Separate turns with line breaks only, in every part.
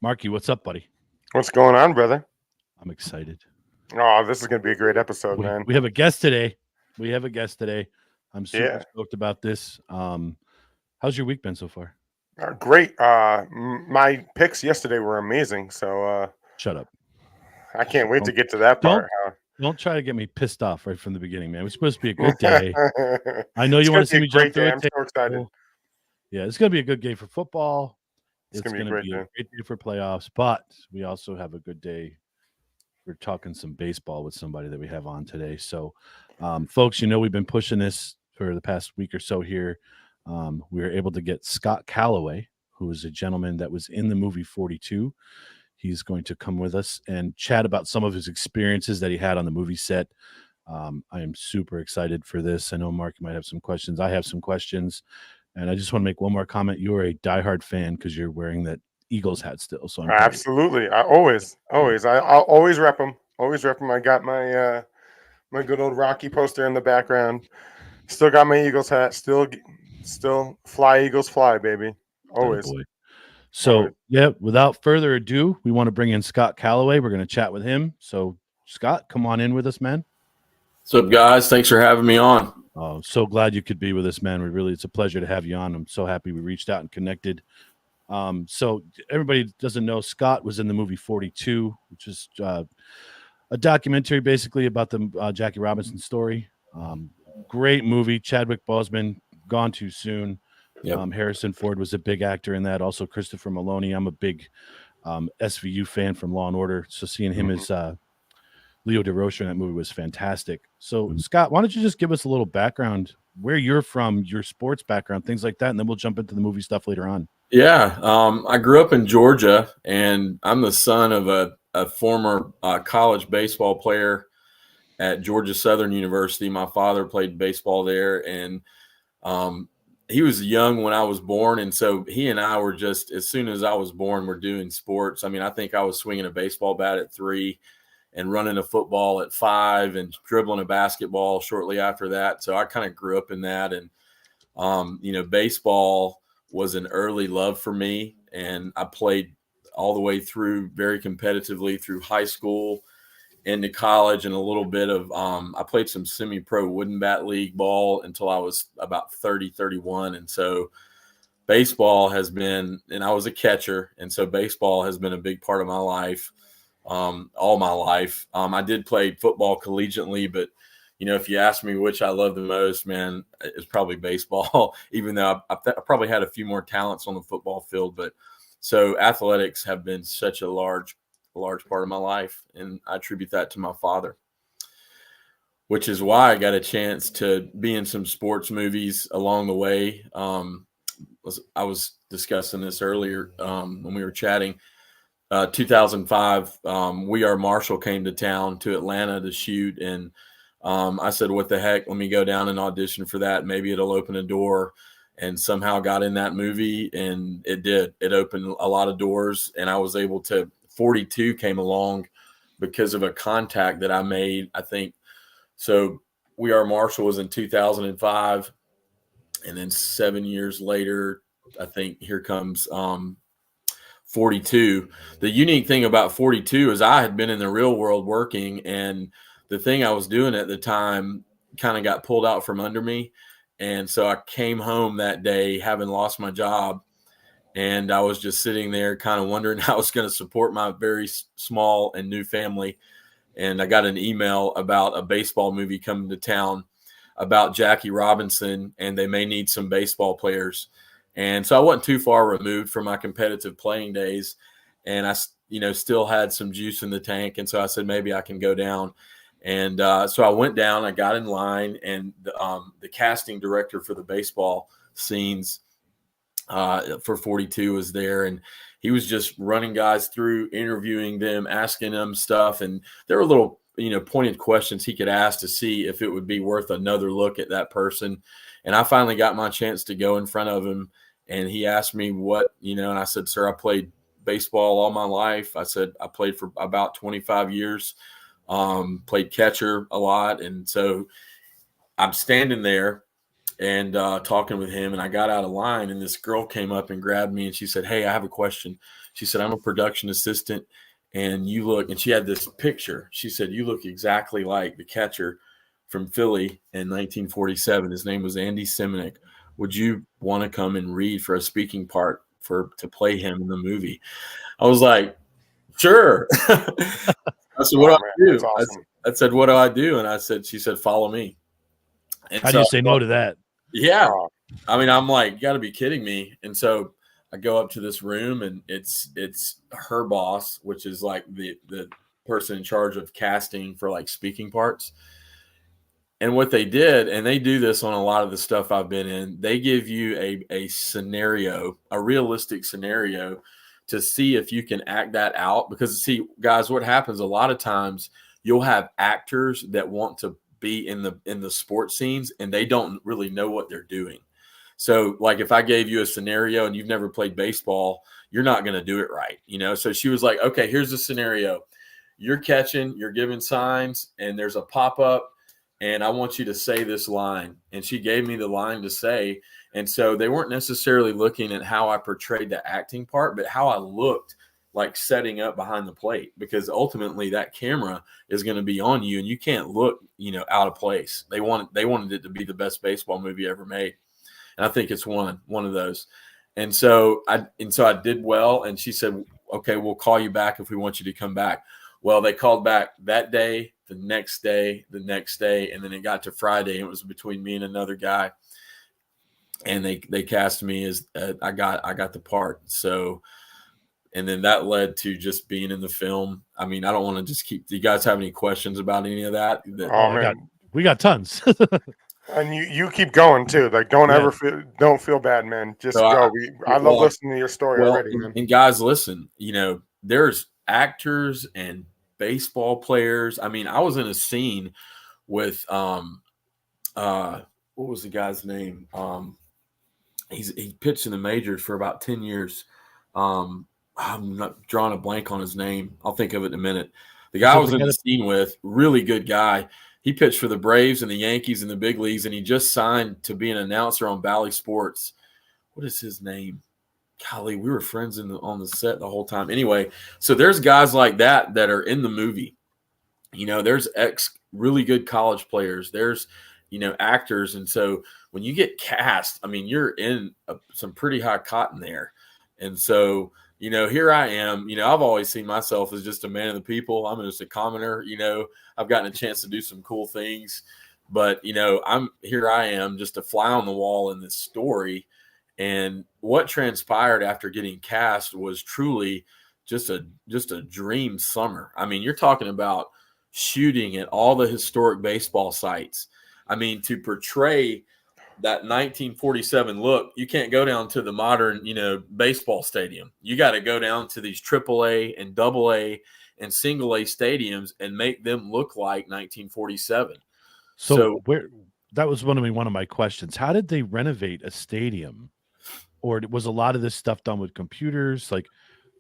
Marky, what's up, buddy?
What's going on, brother?
I'm excited.
Oh, this is going to be a great episode,
We,
man.
we have a guest today. I'm super
Yeah,
stoked about this. How's your week been so far?
great. My picks yesterday were amazing, so
Shut up.
I can't wait to
Don't
get to that
don't
part.
don't try to get me pissed off right from the beginning, man. It's supposed to be a
Huh?
good day. I know
It's
you want
going
to
to be
see
a
me jump
great
through
day.
a
I'm so excited.
table. Yeah, it's going to be a good game for football.
It's
It's
going to be
going
a
to
great
be a
day.
great day for playoffs, but we also have a good day. We're talking some baseball with somebody that we have on today. So, folks, we've been pushing this for the past week or so here. We were able to get Scott Callaway, who is a gentleman that was in the movie 42. He's going to come with us and chat about some of his experiences that he had on the movie set. I am super excited for this. I know Mark might have some questions. I have some questions. And I just want to make one more comment. You're a diehard fan because you're wearing that Eagles hat still. So I'm proud of you.
Absolutely. I always. I'll always rep them. Always rep them. I got my good old Rocky poster in the background. Still got my Eagles hat. Still fly Eagles fly, baby.
Oh
Always.
boy.
Always.
So, yeah, without further ado, we want to bring in Scott Callaway. We're going to chat with him. So, Scott, come on in with us, man.
What's up, guys? Thanks for having me on.
Oh, so glad you could be with us, man. It's a pleasure to have you on. I'm so happy we reached out and connected. So everybody doesn't know, Scott was in the movie 42, which is a documentary basically about the Jackie Robinson story. Great movie. Chadwick Boseman, gone too soon.
Yep.
Harrison Ford was a big actor in that. Also, Christopher Maloney. I'm a big SVU fan from Law and Order. So seeing him as Leo DeRocher in that movie was fantastic. So, Scott, why don't you just give us a little background, where you're from, your sports background, things like that, and then we'll jump into the movie stuff later on.
Yeah. I grew up in Georgia, and I'm the son of a former college baseball player at Georgia Southern University. My father played baseball there, and he was young when I was born. And so he and I were just, as soon as I was born, we're doing sports. I mean, I think I was swinging a baseball bat at 3 and running a football at 5 and dribbling a basketball shortly after that. So I kind of grew up in that. And, baseball was an early love for me. And I played all the way through very competitively through high school into college, and a little bit of I played some semi-pro wooden bat league ball until I was about 30, 31. And so baseball has been, and I was a catcher. And so baseball has been a big part of my life. All my life. I did play football collegiately, but if you ask me which I love the most, man, it's probably baseball, even though I probably had a few more talents on the football field. But so athletics have been such a large part of my life. And I attribute that to my father, which is why I got a chance to be in some sports movies along the way. I was discussing this earlier when we were chatting. 2005, We Are Marshall came to town to Atlanta to shoot. And I said, what the heck, let me go down and audition for that. Maybe it'll open a door, and somehow got in that movie. And it did. It opened a lot of doors, and I was able to, 42 came along because of a contact that I made, I think. So We Are Marshall was in 2005. And then 7 years later, I think here comes 42. The unique thing about 42 is I had been in the real world working, and the thing I was doing at the time kind of got pulled out from under me. And so I came home that day having lost my job, and I was just sitting there kind of wondering how I was going to support my very small and new family. And I got an email about a baseball movie coming to town about Jackie Robinson, and they may need some baseball players. And so I wasn't too far removed from my competitive playing days, and I, still had some juice in the tank. And so I said, maybe I can go down. And so I went down, I got in line, and the casting director for the baseball scenes for 42 was there. And he was just running guys through, interviewing them, asking them stuff. And there were little, pointed questions he could ask to see if it would be worth another look at that person. And I finally got my chance to go in front of him. And he asked me what, and I said, sir, I played baseball all my life. I said, I played for about 25 years, played catcher a lot. And so I'm standing there, and talking with him, and I got out of line, and this girl came up and grabbed me, and she said, "Hey, I have a question." She said, "I'm a production assistant, and you look," and she had this picture. She said, "You look exactly like the catcher from Philly in 1947. His name was Andy Semenuk. Would you want to come and read for a speaking part to play him in the movie?" I was like, "Sure." I said, "What do I do?"
That's awesome.
I said, "What do I do?" And she said, "Follow me." And
How do you say no to that?
Yeah.
Oh,
I mean, I'm like, you got to be kidding me. And so I go up to this room, and it's her boss, which is like the person in charge of casting for like speaking parts. And what they did, and they do this on a lot of the stuff I've been in, they give you a scenario, a realistic scenario, to see if you can act that out. Because see, guys, what happens a lot of times, you'll have actors that want to be in the sports scenes, and they don't really know what they're doing. So like if I gave you a scenario and you've never played baseball, you're not going to do it right, you know? So she was like, "Okay, here's the scenario. You're catching, you're giving signs, and there's a pop-up, and I want you to say this line." And she gave me the line to say. And so they weren't necessarily looking at how I portrayed the acting part, but how I looked like setting up behind the plate, because ultimately that camera is going to be on you, and you can't look, out of place. They wanted it to be the best baseball movie ever made. And I think it's one of those. And so I did well. And she said, "Okay, we'll call you back if we want you to come back." Well, they called back that day, the next day, and then it got to Friday, and it was between me and another guy. And they cast me as I got the part. So, and then that led to just being in the film. I mean, I don't want to just keep. Do you guys have any questions about any of that?
Oh, man.
We got tons.
And you keep going too. Like, don't feel bad, man. Just
So
go. I love listening to your story already, man.
And guys, listen, there's actors and baseball players. I mean, I was in a scene with what was the guy's name? He pitched in the majors for about 10 years. I'm not drawing a blank on his name. I'll think of it in a minute. The guy I was in the scene with, really good guy. He pitched for the Braves and the Yankees in the big leagues, and he just signed to be an announcer on Bally Sports. What is his name? Golly, we were friends on the set the whole time. Anyway, so there's guys like that are in the movie. There's really good college players. There's, actors. And so when you get cast, I mean, you're in some pretty high cotton there. And so, here I am. I've always seen myself as just a man of the people. I'm just a commoner. I've gotten a chance to do some cool things. But, I am just a fly on the wall in this story. And what transpired after getting cast was truly just a dream summer. I mean, you're talking about shooting at all the historic baseball sites. I mean, to portray that 1947 look, you can't go down to the modern, baseball stadium. You got to go down to these AAA and AA and single A stadiums and make them look like 1947.
So that was one of my questions. How did they renovate a stadium? Or was a lot of this stuff done with computers? Like,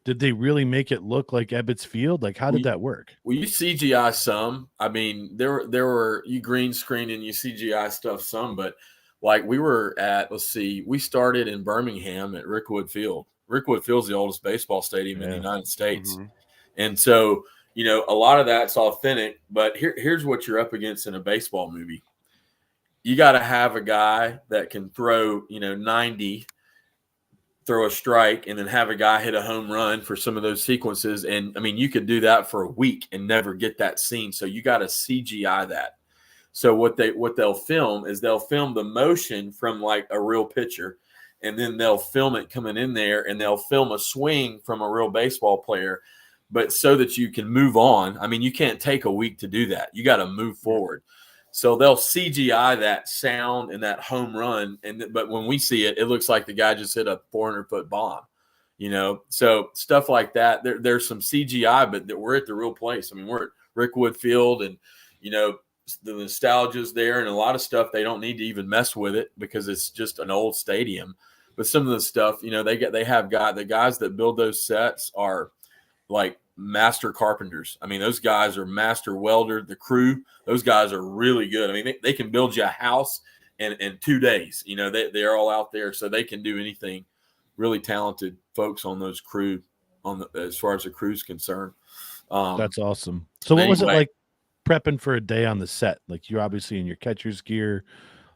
did they really make it look like Ebbets Field? Like, how did that work?
Well, you CGI some. I mean, there were you green screen and you CGI stuff some, but like we were at, we started in Birmingham at Rickwood Field. Rickwood Field's the oldest baseball stadium in the United States.
Mm-hmm.
And so, a lot of that's authentic, but here's what you're up against in a baseball movie. You got to have a guy that can throw, 90, throw a strike, and then have a guy hit a home run for some of those sequences. And I mean, you could do that for a week and never get that scene. So you got to CGI that. So what they'll film is they'll film the motion from like a real pitcher, and then they'll film it coming in there, and they'll film a swing from a real baseball player, but so that you can move on. I mean, you can't take a week to do that. You got to move forward. So they'll CGI that sound and that home run, but when we see it, it looks like the guy just hit a 400-foot bomb, So stuff like that. There's some CGI, but we're at the real place. I mean, we're at Rickwood Field, and the nostalgia's there, and a lot of stuff they don't need to even mess with it because it's just an old stadium. But some of the stuff, the guys that build those sets are like master carpenters. I mean, those guys are master welders. The crew, those guys are really good. I mean, they can build you a house in 2 days. You know, they're all out there, so they can do anything. Really talented folks on those crew, as far as the crew's concerned.
That's awesome. So what was it
Anyway.
like prepping for a day on the set? Like, you're obviously in your catcher's gear,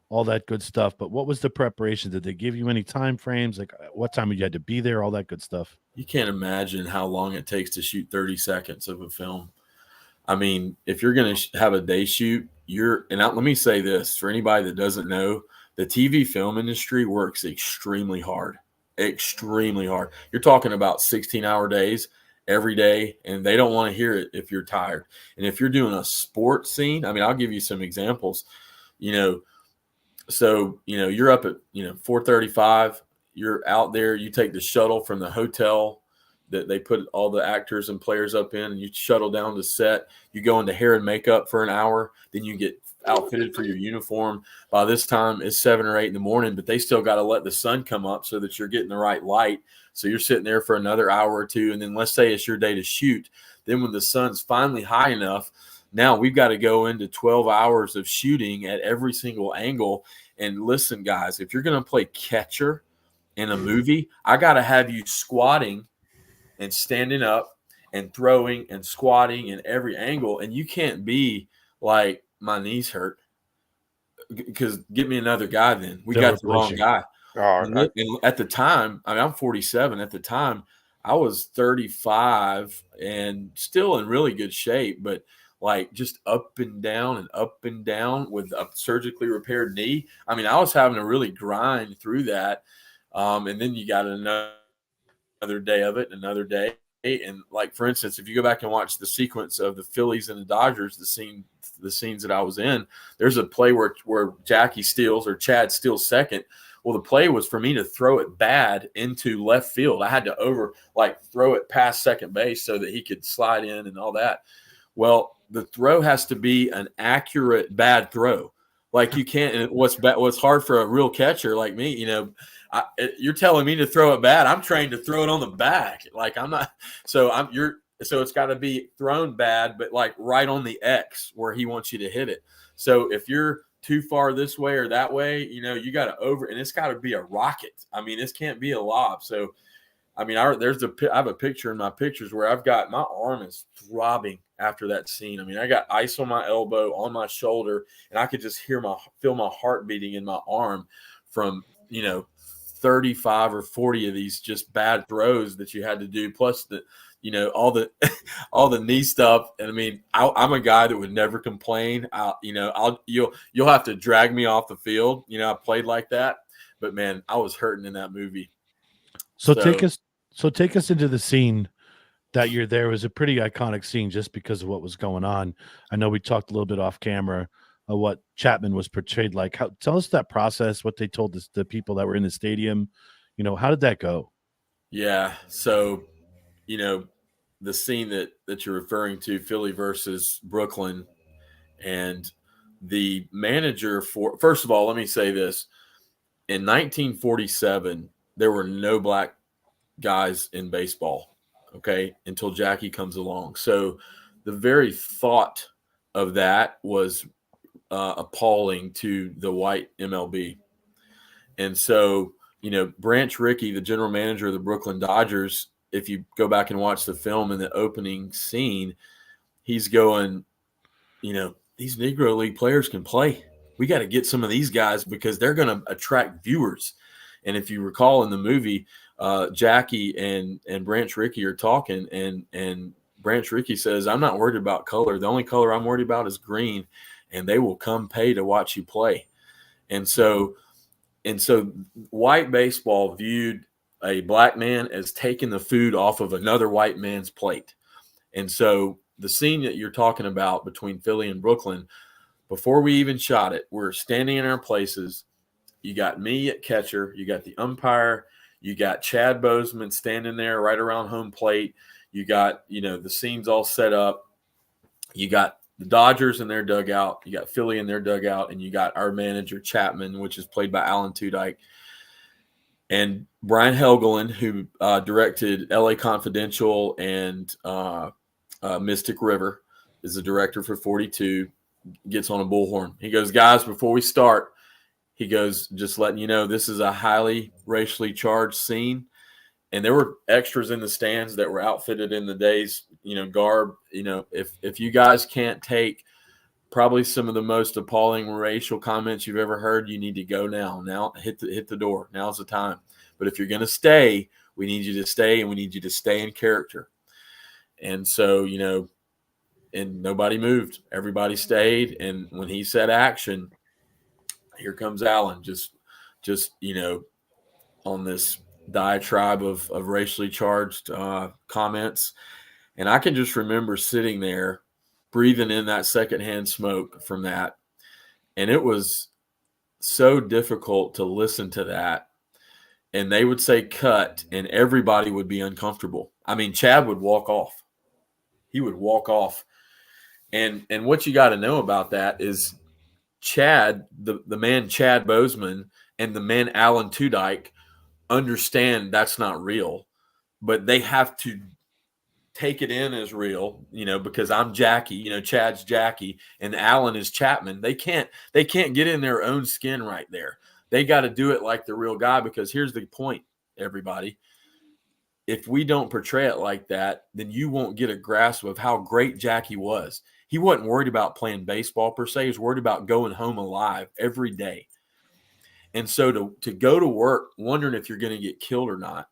all that good stuff, but what was the preparation? Did they give you any time frames? Like, what time you had to be there, all that good stuff?
You can't imagine how long it takes to shoot 30 seconds of a film. I mean, if you're going to have a day shoot, let me say this for anybody that doesn't know, the TV film industry works extremely hard. Extremely hard. You're talking about 16-hour days every day, and they don't want to hear it if you're tired. And if you're doing a sports scene, I mean, I'll give you some examples. So you're up at 4:35. You're out there. You take the shuttle from the hotel that they put all the actors and players up in, and you shuttle down to set. You go into hair and makeup for an hour. Then you get outfitted for your uniform. By this time, it's 7 or 8 in the morning, but they still got to let the sun come up so that you're getting the right light. So you're sitting there for another hour or two, and then let's say it's your day to shoot. Then when the sun's finally high enough, now we've got to go into 12 hours of shooting at every single angle. And listen, guys, if you're going to play catcher in a movie, I got to have you squatting and standing up and throwing and squatting in every angle. And you can't be like, my knees hurt, because get me another guy then. We got the wrong guy. And at the time, I mean, I'm 47. At the time, I was 35 and still in really good shape, but like just up and down with a surgically repaired knee. I mean, I was having to really grind through that. And then you got another day of it, another day. And like, for instance, if you go back and watch the sequence of the Phillies and the Dodgers, the scenes that I was in, there's a play where Jackie steals, or Chad steals second. Well, the play was for me to throw it bad into left field. I had to throw it past second base so that he could slide in and all that. Well, the throw has to be an accurate bad throw. Like, you can't. And what's hard for a real catcher like me, you're telling me to throw it bad. I'm trained to throw it on the back. Like, I'm not. So it's got to be thrown bad, but like right on the X where he wants you to hit it. So if you're too far this way or that way, you got to and it's got to be a rocket. I mean, this can't be a lob. So, I mean, I have a picture in my pictures where I've got my arm is throbbing after that scene. I mean, I got ice on my elbow, on my shoulder, and I could just feel my heart beating in my arm from, 35 or 40 of these just bad throws that you had to do. Plus all the knee stuff. And I mean, I'm a guy that would never complain. You'll have to drag me off the field. I played like that, but man, I was hurting in that movie.
So take us into the scene that you're there. It was a pretty iconic scene just because of what was going on. I know we talked a little bit off camera of what Chapman was portrayed like. Tell us that process, what they told the people that were in the stadium. How did that go?
Yeah. So, the scene that you're referring to, Philly versus Brooklyn, and the manager first of all, let me say this. In 1947, there were no black guys in baseball, okay, until Jackie comes along. So the very thought of that was appalling to the white MLB. And so, Branch Rickey, the general manager of the Brooklyn Dodgers, if you go back and watch the film in the opening scene, he's going, these Negro League players can play. We got to get some of these guys because they're going to attract viewers. And if you recall in the movie, Jackie and Branch Rickey are talking, and Branch Rickey says, I'm not worried about color. The only color I'm worried about is green, and they will come pay to watch you play. And so white baseball viewed a black man as taking the food off of another white man's plate. And so the scene that you're talking about between Philly and Brooklyn, before we even shot it, we're standing in our places. You got me at catcher, you got the umpire, you got Chad Bozeman standing there right around home plate. You got, the scenes all set up. You got the Dodgers in their dugout, you got Philly in their dugout, and you got our manager Chapman, which is played by Alan Tudyk. And Brian Helgeland, who directed L.A. Confidential and Mystic River, is the director for 42, gets on a bullhorn. He goes, guys, before we start, he goes, just letting you know, this is a highly racially charged scene. And there were extras in the stands that were outfitted in the day's, garb. If you guys can't take probably some of the most appalling racial comments you've ever heard, you need to go now. Now hit the door. Now's the time. But if you're going to stay, we need you to stay, and we need you to stay in character. And so, and nobody moved. Everybody stayed. And when he said action, here comes Alan, just on this diatribe of racially charged comments. And I can just remember sitting there, breathing in that secondhand smoke from that. And it was so difficult to listen to that. And they would say cut, and everybody would be uncomfortable. I mean, Chad would walk off. He would walk off. And what you got to know about that is Chad, the man Chad Bozeman, and the man Alan Tudyk understand that's not real, but they have to take it in as real, because I'm Jackie, Chad's Jackie, and Alan is Chapman. They can't get in their own skin right there. They got to do it like the real guy, because here's the point, everybody. If we don't portray it like that, then you won't get a grasp of how great Jackie was. He wasn't worried about playing baseball per se. He was worried about going home alive every day. And so to go to work wondering if you're going to get killed or not,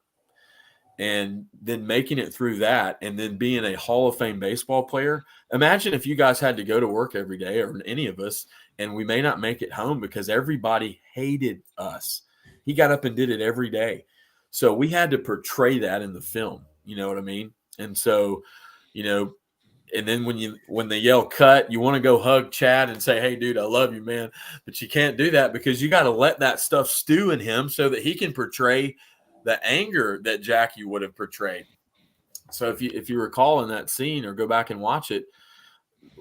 and then making it through that, and then being a Hall of Fame baseball player. Imagine if you guys had to go to work every day, or any of us, and we may not make it home because everybody hated us. He got up and did it every day. So we had to portray that in the film. You know what I mean? And so, and then when they yell cut, you want to go hug Chad and say, hey, dude, I love you, man. But you can't do that, because you got to let that stuff stew in him so that he can portray the anger that Jackie would have portrayed. So if you recall in that scene, or go back and watch it,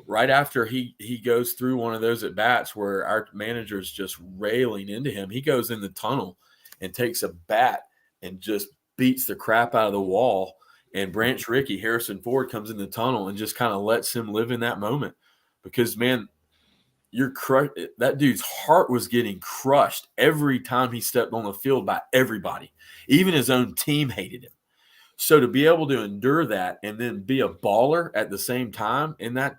right after he goes through one of those at bats where our manager is just railing into him, he goes in the tunnel and takes a bat and just beats the crap out of the wall. And Branch Rickey, Harrison Ford, comes in the tunnel and just kind of lets him live in that moment, because, man, that dude's heart was getting crushed every time he stepped on the field by everybody. Even his own team hated him. So to be able to endure that and then be a baller at the same time, and that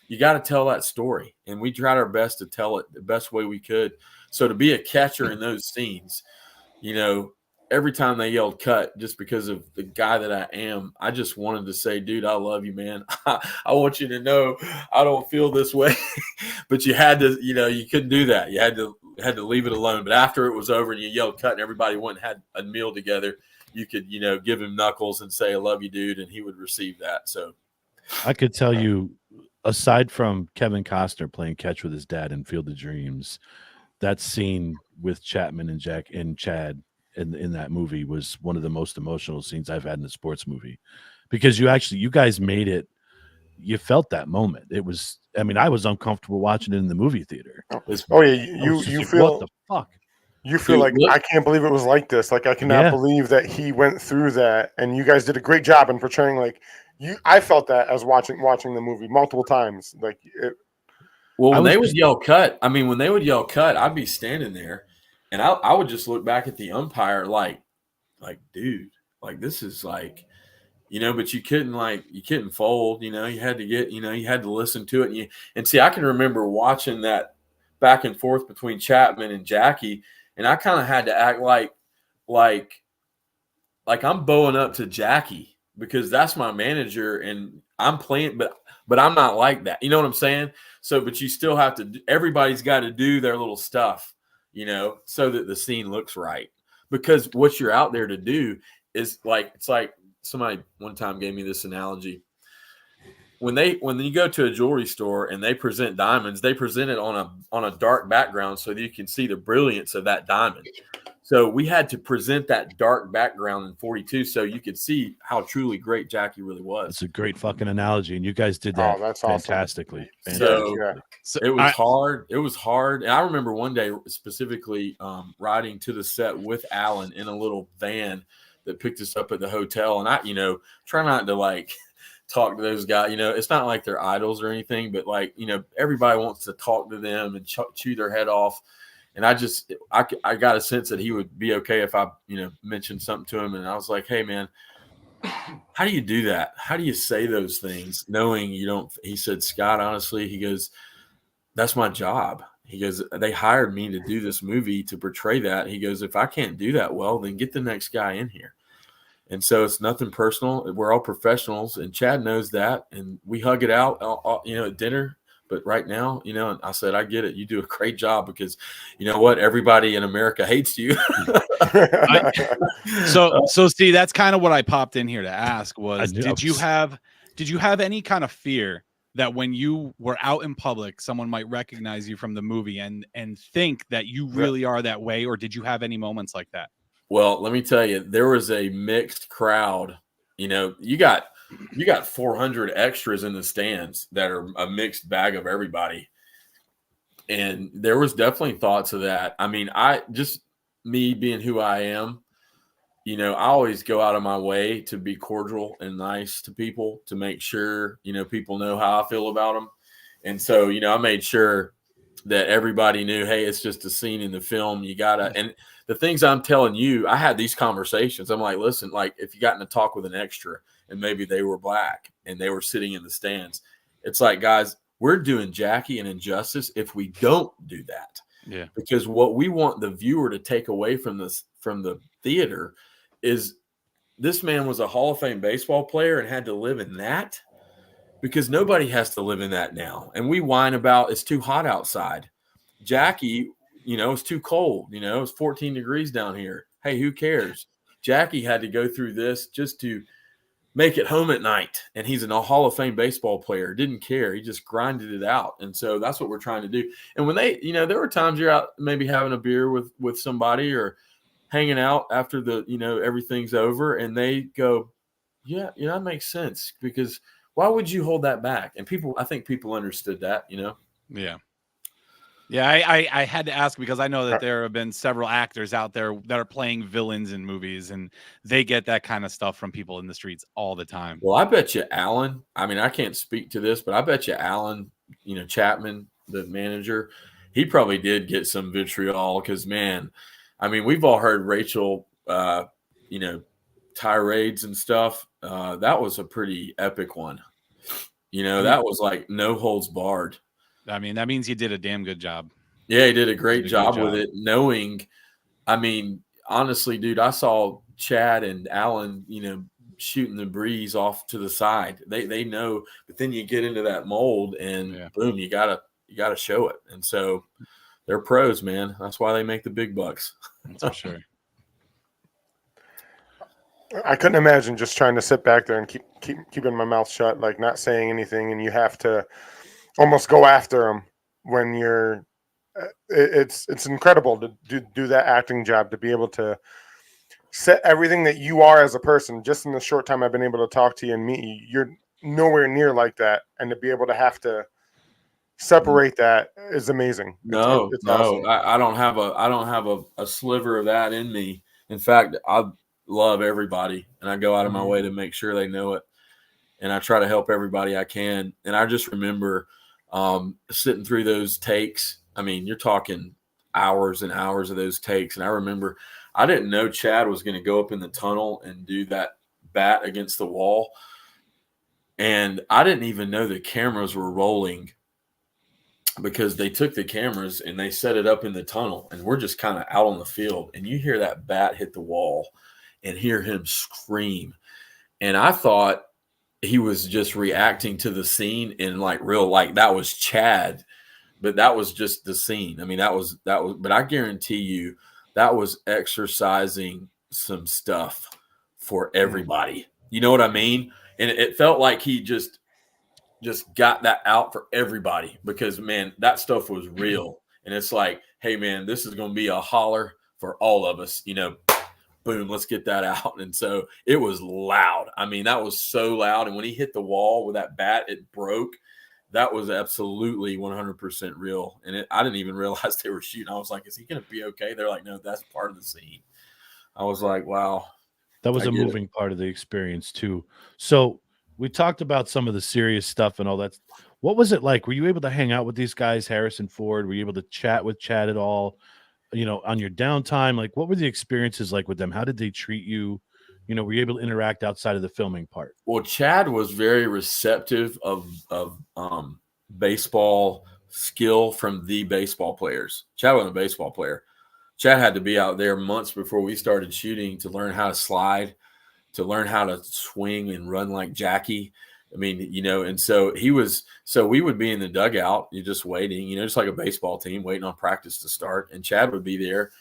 you got to tell that story. And we tried our best to tell it the best way we could. So to be a catcher in those scenes, every time they yelled cut, just because of the guy that I am, I just wanted to say, dude, I love you, man. I want you to know I don't feel this way. But you had to, you couldn't do that. You had to leave it alone. But after it was over and you yelled cut and everybody went and had a meal together, you could, give him knuckles and say, I love you, dude. And he would receive that. So
I could tell you, aside from Kevin Costner playing catch with his dad in Field of Dreams, that scene with Chapman and Jack and Chad in that movie was one of the most emotional scenes I've had in a sports movie, because you guys made it. You felt that moment. It was, I was uncomfortable watching it in the movie theater.
Oh yeah, you feel
what the fuck?
You feel like, I can't believe it was like this. Like, I cannot believe that he went through that, and you guys did a great job in portraying. Like, I felt that as watching the movie multiple times. Like,
when they would yell cut, I'd be standing there, and I would just look back at the umpire like, dude, like, this is like, but you couldn't fold, you had to get, you had to listen to it. And see, I can remember watching that back and forth between Chapman and Jackie, and I kind of had to act like I'm bowing up to Jackie, because that's my manager and I'm playing, but I'm not like that. You know what I'm saying? So, but you still have to, everybody's got to do their little stuff, so that the scene looks right. Because what you're out there to do is it's like somebody one time gave me this analogy. When you go to a jewelry store and they present diamonds, they present it on a dark background so that you can see the brilliance of that diamond. So we had to present that dark background in 42 so you could see how truly great Jackie really was.
It's a great fucking analogy, and you guys did that fantastically.
So it was hard. It was hard. And I remember one day specifically riding to the set with Alan in a little van that picked us up at the hotel. And I, try not to talk to those guys. It's not like they're idols or anything, but everybody wants to talk to them and chew their head off. And I got a sense that he would be okay if I, mentioned something to him. And I was like, hey, man, how do you do that? How do you say those things knowing you don't? He said, Scott, honestly, he goes, that's my job. He goes, they hired me to do this movie to portray that. He goes, if I can't do that well, then get the next guy in here. And so it's nothing personal. We're all professionals, and Chad knows that. And we hug it out, at dinner. But right now, and I said, I get it. You do a great job because you know what? Everybody in America hates you.
So see, that's kind of what I popped in here to ask was, did you have any kind of fear that when you were out in public, someone might recognize you from the movie and think that you really are that way? Or did you have any moments like that?
Well, let me tell you, there was a mixed crowd. You got 400 extras in the stands that are a mixed bag of everybody. And there was definitely thoughts of that. I mean, me being who I am, I always go out of my way to be cordial and nice to people to make sure, people know how I feel about them. And so, I made sure that everybody knew, hey, it's just a scene in the film. You gotta, and the things I'm telling you, I had these conversations. I'm like, listen, like if you got in a talk with an extra and maybe they were black and they were sitting in the stands, it's like, guys, we're doing Jackie an injustice if we don't do that.
Yeah.
Because what we want the viewer to take away from the theater is this man was a Hall of Fame baseball player and had to live in that, because nobody has to live in that now. And we whine about it's too hot outside. Jackie, it's too cold. It's 14 degrees down here. Hey, who cares? Jackie had to go through this just to make it home at night. And he's a Hall of Fame baseball player. Didn't care. He just grinded it out. And so that's what we're trying to do. And when they, there were times you're out maybe having a beer with somebody or hanging out after the, everything's over, and they go, yeah, that makes sense, because why would you hold that back? And I think people understood that,
Yeah. Yeah, I had to ask because I know that there have been several actors out there that are playing villains in movies, and they get that kind of stuff from people in the streets all the time.
Well, I bet you Alan, I mean, I can't speak to this, but I bet you Alan, Chapman, the manager, he probably did get some vitriol because, man, I mean, we've all heard Rachel, tirades and stuff. That was a pretty epic one. That was like no holds barred.
I mean, that means he did a damn good job.
Yeah, he did a great job with it, knowing, I mean, honestly, dude, I saw Chad and Alan, shooting the breeze off to the side. They know, but then you get into that mold and boom, you gotta show it. And so they're pros, man. That's why they make the big bucks.
That's for sure.
I couldn't imagine just trying to sit back there and keeping my mouth shut, like not saying anything, and you have to almost go after them when you're. It's incredible to do that acting job, to be able to set everything that you are as a person. Just in the short time I've been able to talk to you and meet you, you're nowhere near like that, and to be able to have to separate that is amazing.
It's awesome. I don't have a sliver of that in me. In fact, I love everybody, and I go out of my way to make sure they know it, and I try to help everybody I can. And I just remember sitting through those takes. I mean, you're talking hours and hours of those takes. And I remember I didn't know Chad was going to go up in the tunnel and do that bat against the wall. And I didn't even know the cameras were rolling, because they took the cameras and they set it up in the tunnel, and we're just kind of out on the field, and you hear that bat hit the wall and hear him scream. And I thought he was just reacting to the scene in like that was Chad, but that was just the scene. I mean, that was, but I guarantee you that was exercising some stuff for everybody. You know what I mean? And it felt like he just got that out for everybody, because, man, that stuff was real. And it's like, hey, man, this is going to be a holler for all of us, boom, let's get that out. And so it was loud. I mean, that was so loud. And when he hit the wall with that bat, it broke. That was absolutely 100% real. And I didn't even realize they were shooting. I was like, is he going to be okay? They're like, no, that's part of the scene. I was like, wow.
That was a moving part of the experience too. So we talked about some of the serious stuff and all that. What was it like? Were you able to hang out with these guys, Harrison Ford? Were you able to chat with Chad at all? on your downtime? Like, what were the experiences like with them? How did they treat you? Were you able to interact outside of the filming part?
Well, Chad was very receptive of baseball skill from the baseball players. Chad wasn't a baseball player. Chad had to be out there months before we started shooting to learn how to slide, to learn how to swing and run like Jackie. I mean, and so we would be in the dugout, you're just waiting, just like a baseball team waiting on practice to start. And Chad would be there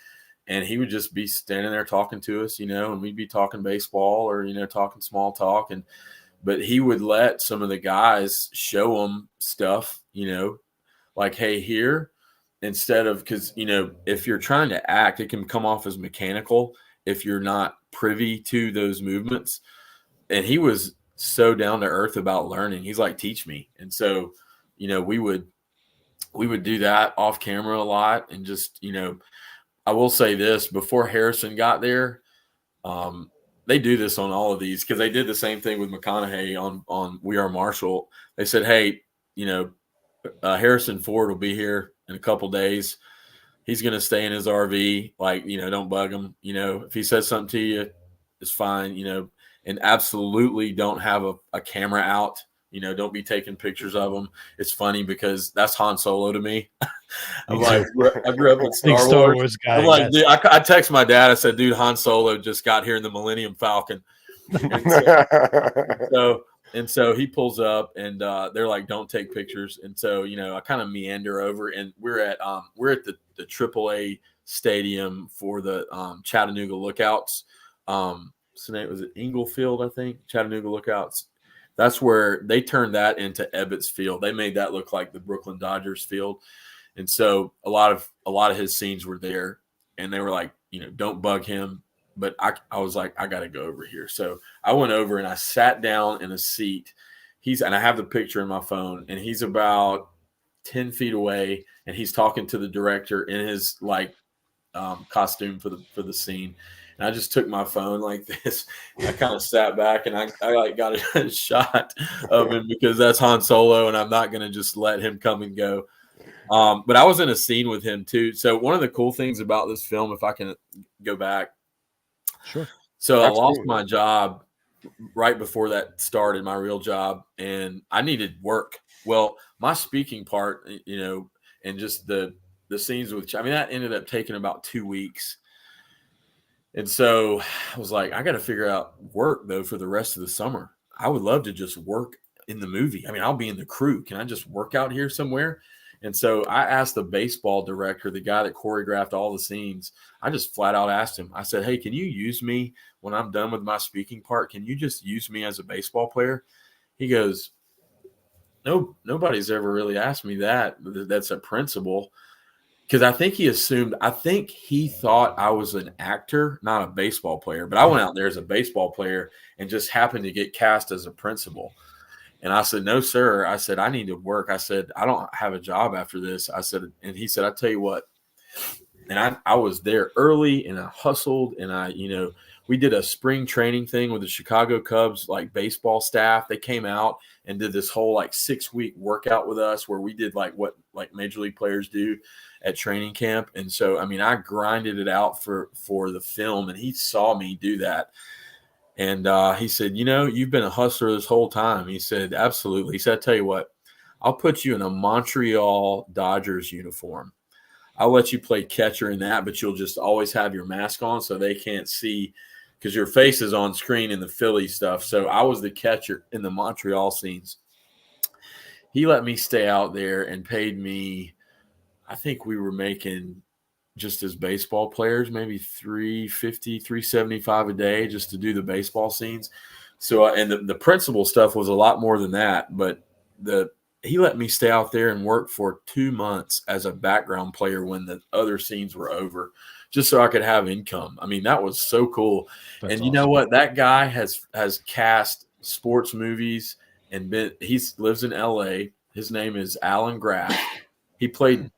and he would just be standing there talking to us, and we'd be talking baseball or, talking small talk. But he would let some of the guys show them stuff, like, hey, here, instead of, because, if you're trying to act, it can come off as mechanical if you're not privy to those movements. And he was so down to earth about learning. He's like, teach me. And so, we would do that off camera a lot. And just, I will say this, before Harrison got there, they do this on all of these, because they did the same thing with McConaughey on We Are Marshall. They said, hey, Harrison Ford will be here in a couple days. He's going to stay in his RV. Like, don't bug him. If he says something to you, it's fine, and absolutely don't have a camera out. Don't be taking pictures of him. It's funny because that's Han Solo to me. I'm like, I grew up with Star Wars
guy.
I'm like, dude, I text my dad. I said, dude, Han Solo just got here in the Millennium Falcon. And so he pulls up and they're like, don't take pictures. And so, I kind of meander over, and we're at the AAA stadium for the Chattanooga Lookouts. Was it Inglefield, I think? Chattanooga Lookouts. That's where they turned that into Ebbets Field. They made that look like the Brooklyn Dodgers field. And so a lot of his scenes were there, and they were like, don't bug him. But I was like, I got to go over here. So I went over and I sat down in a seat. And I have the picture in my phone, and he's about 10 feet away, and he's talking to the director in his costume for the scene. And I just took my phone like this. I kind of sat back, and I got a shot of him, because that's Han Solo, and I'm not going to just let him come and go. But I was in a scene with him too. So one of the cool things about this film, if I can go back.
Sure.
So I lost my job right before that started, my real job, and I needed work. Well, my speaking part, and just the scenes with, that ended up taking about 2 weeks. And so I was like, I got to figure out work though for the rest of the summer. I would love to just work in the movie. I'll be in the crew. Can I just work out here somewhere? And so I asked the baseball director, the guy that choreographed all the scenes, I just flat out asked him, I said, hey, can you use me when I'm done with my speaking part? Can you just use me as a baseball player? He goes, no, nobody's ever really asked me that. That's a principle. Because I think he thought I was an actor, not a baseball player. But I went out there as a baseball player and just happened to get cast as a principal. And I said, no, sir. I said, I need to work. I said, I don't have a job after this. I said, and he said, I tell you what. And I was there early, and I hustled, and we did a spring training thing with the Chicago Cubs, baseball staff. They came out and did this whole 6-week workout with us, where we did what major league players do at training camp. And so, I grinded it out for the film, and he saw me do that. And he said, you've been a hustler this whole time. He said, absolutely. He said, I tell you what, I'll put you in a Montreal Dodgers uniform. I'll let you play catcher in that, but you'll just always have your mask on so they can't see, because your face is on screen in the Philly stuff. So I was the catcher in the Montreal scenes. He let me stay out there and paid me, I think we were making, just as baseball players, maybe $350, $375 a day just to do the baseball scenes. So, and the principal stuff was a lot more than that, but he let me stay out there and work for 2 months as a background player when the other scenes were over, just so I could have income. That was so cool. That's and you awesome. Know what? That guy has cast sports movies, and he lives in LA. His name is Alan Graff. He played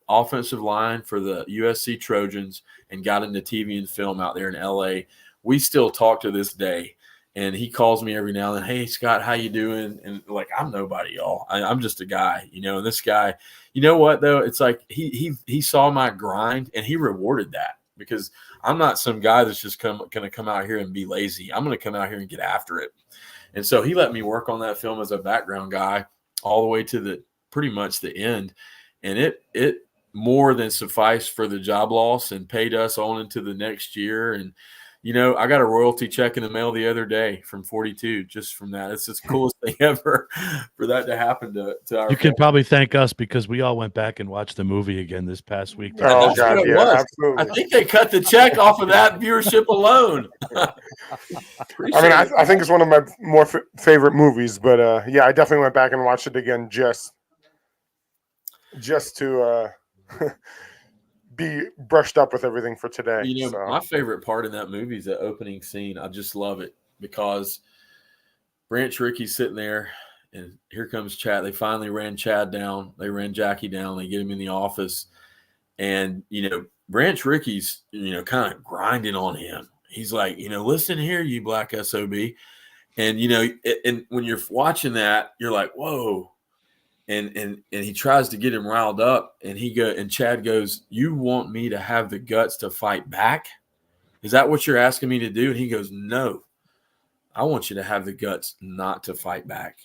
offensive line for the USC Trojans and got into TV and film out there in LA. We still talk to this day. And he calls me every now and then, "Hey, Scott, how you doing?" And like, I'm nobody, y'all. I'm just a guy, you know. And this guy, you know what though? It's like he saw my grind and he rewarded that, because I'm not some guy that's just going to come out here and be lazy. I'm going to come out here and get after it. And so he let me work on that film as a background guy all the way to the pretty much the end, and it more than sufficed for the job loss and paid us on into the next year. And you know, I got a royalty check in the mail the other day from 42 just from that. It's the coolest thing ever for that to happen to our
You can probably thank us because we all went back and watched the movie again this past week.
Oh, God, yeah, absolutely.
I think they cut the check off of that viewership alone.
I mean, I think it's one of my more favorite movies, but yeah, I definitely went back and watched it again just to be brushed up with everything for today.
You know,
so.
My favorite part in that movie is the opening scene. I just love it because Branch Ricky's sitting there, and here comes Chad. They finally ran Chad down. They ran Jackie down. They get him in the office, and you know, Branch Ricky's kind of grinding on him. He's like, listen here, you black SOB, and and when you're watching that, you're like, whoa. And he tries to get him riled up, and Chad goes, "You want me to have the guts to fight back? Is that what you're asking me to do?" And he goes, "No, I want you to have the guts not to fight back."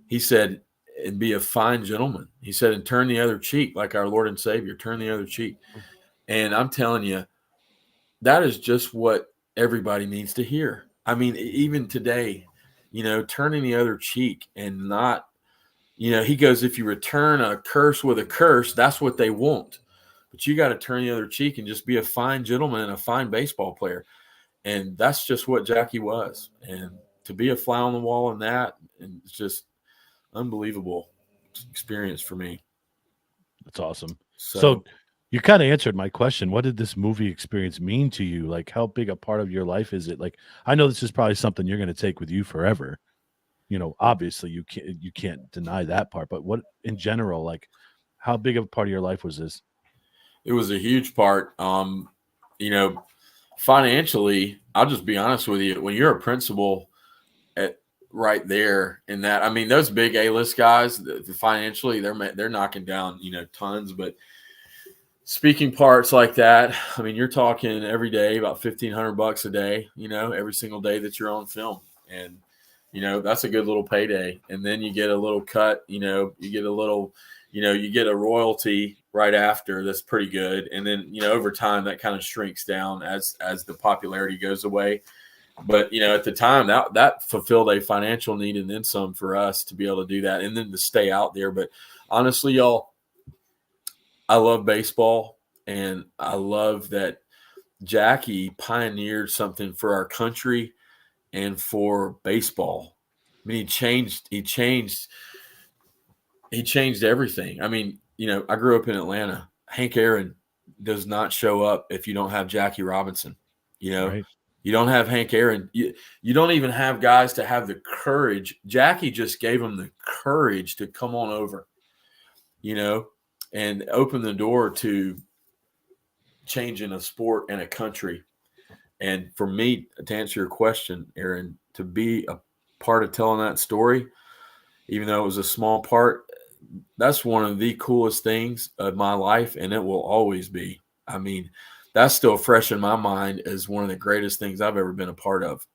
He said, "And be a fine gentleman." He said, "And turn the other cheek, like our Lord and Savior, turn the other cheek." And I'm telling you, that is just what everybody needs to hear. I mean, even today, turning the other cheek and not. He goes, if you return a curse with a curse, that's what they want. But you got to turn the other cheek and just be a fine gentleman and a fine baseball player. And that's just what Jackie was. And to be a fly on the wall in that, and it's just unbelievable experience for me.
That's awesome. So you kind of answered my question. What did this movie experience mean to you? Like, how big a part of your life is it? Like, I know this is probably something you're going to take with you forever. Obviously you can't deny that part, but what in general, like how big of a part of your life was this?
It was a huge part. Financially, I'll just be honest with you. When you're a principal right there in that, I mean, those big A-list guys, financially, they're knocking down, tons, but speaking parts like that, I mean, you're talking every day about $1,500 a day, every single day that you're on film. And that's a good little payday. And then you get a little cut, you get a little, you get a royalty right after. That's pretty good. And then, over time that kind of shrinks down as the popularity goes away. But, at the time that fulfilled a financial need and then some for us to be able to do that and then to stay out there. But honestly, y'all, I love baseball, and I love that Jackie pioneered something for our country and for baseball. I mean, he changed everything. I mean, I grew up in Atlanta. Hank Aaron does not show up if you don't have Jackie Robinson.
Right.
You don't have Hank Aaron. You don't even have guys to have the courage. Jackie just gave them the courage to come on over, and open the door to changing a sport and a country. And for me, to answer your question, Aaron, to be a part of telling that story, even though it was a small part, that's one of the coolest things of my life, and it will always be. I mean, that's still fresh in my mind as one of the greatest things I've ever been a part of.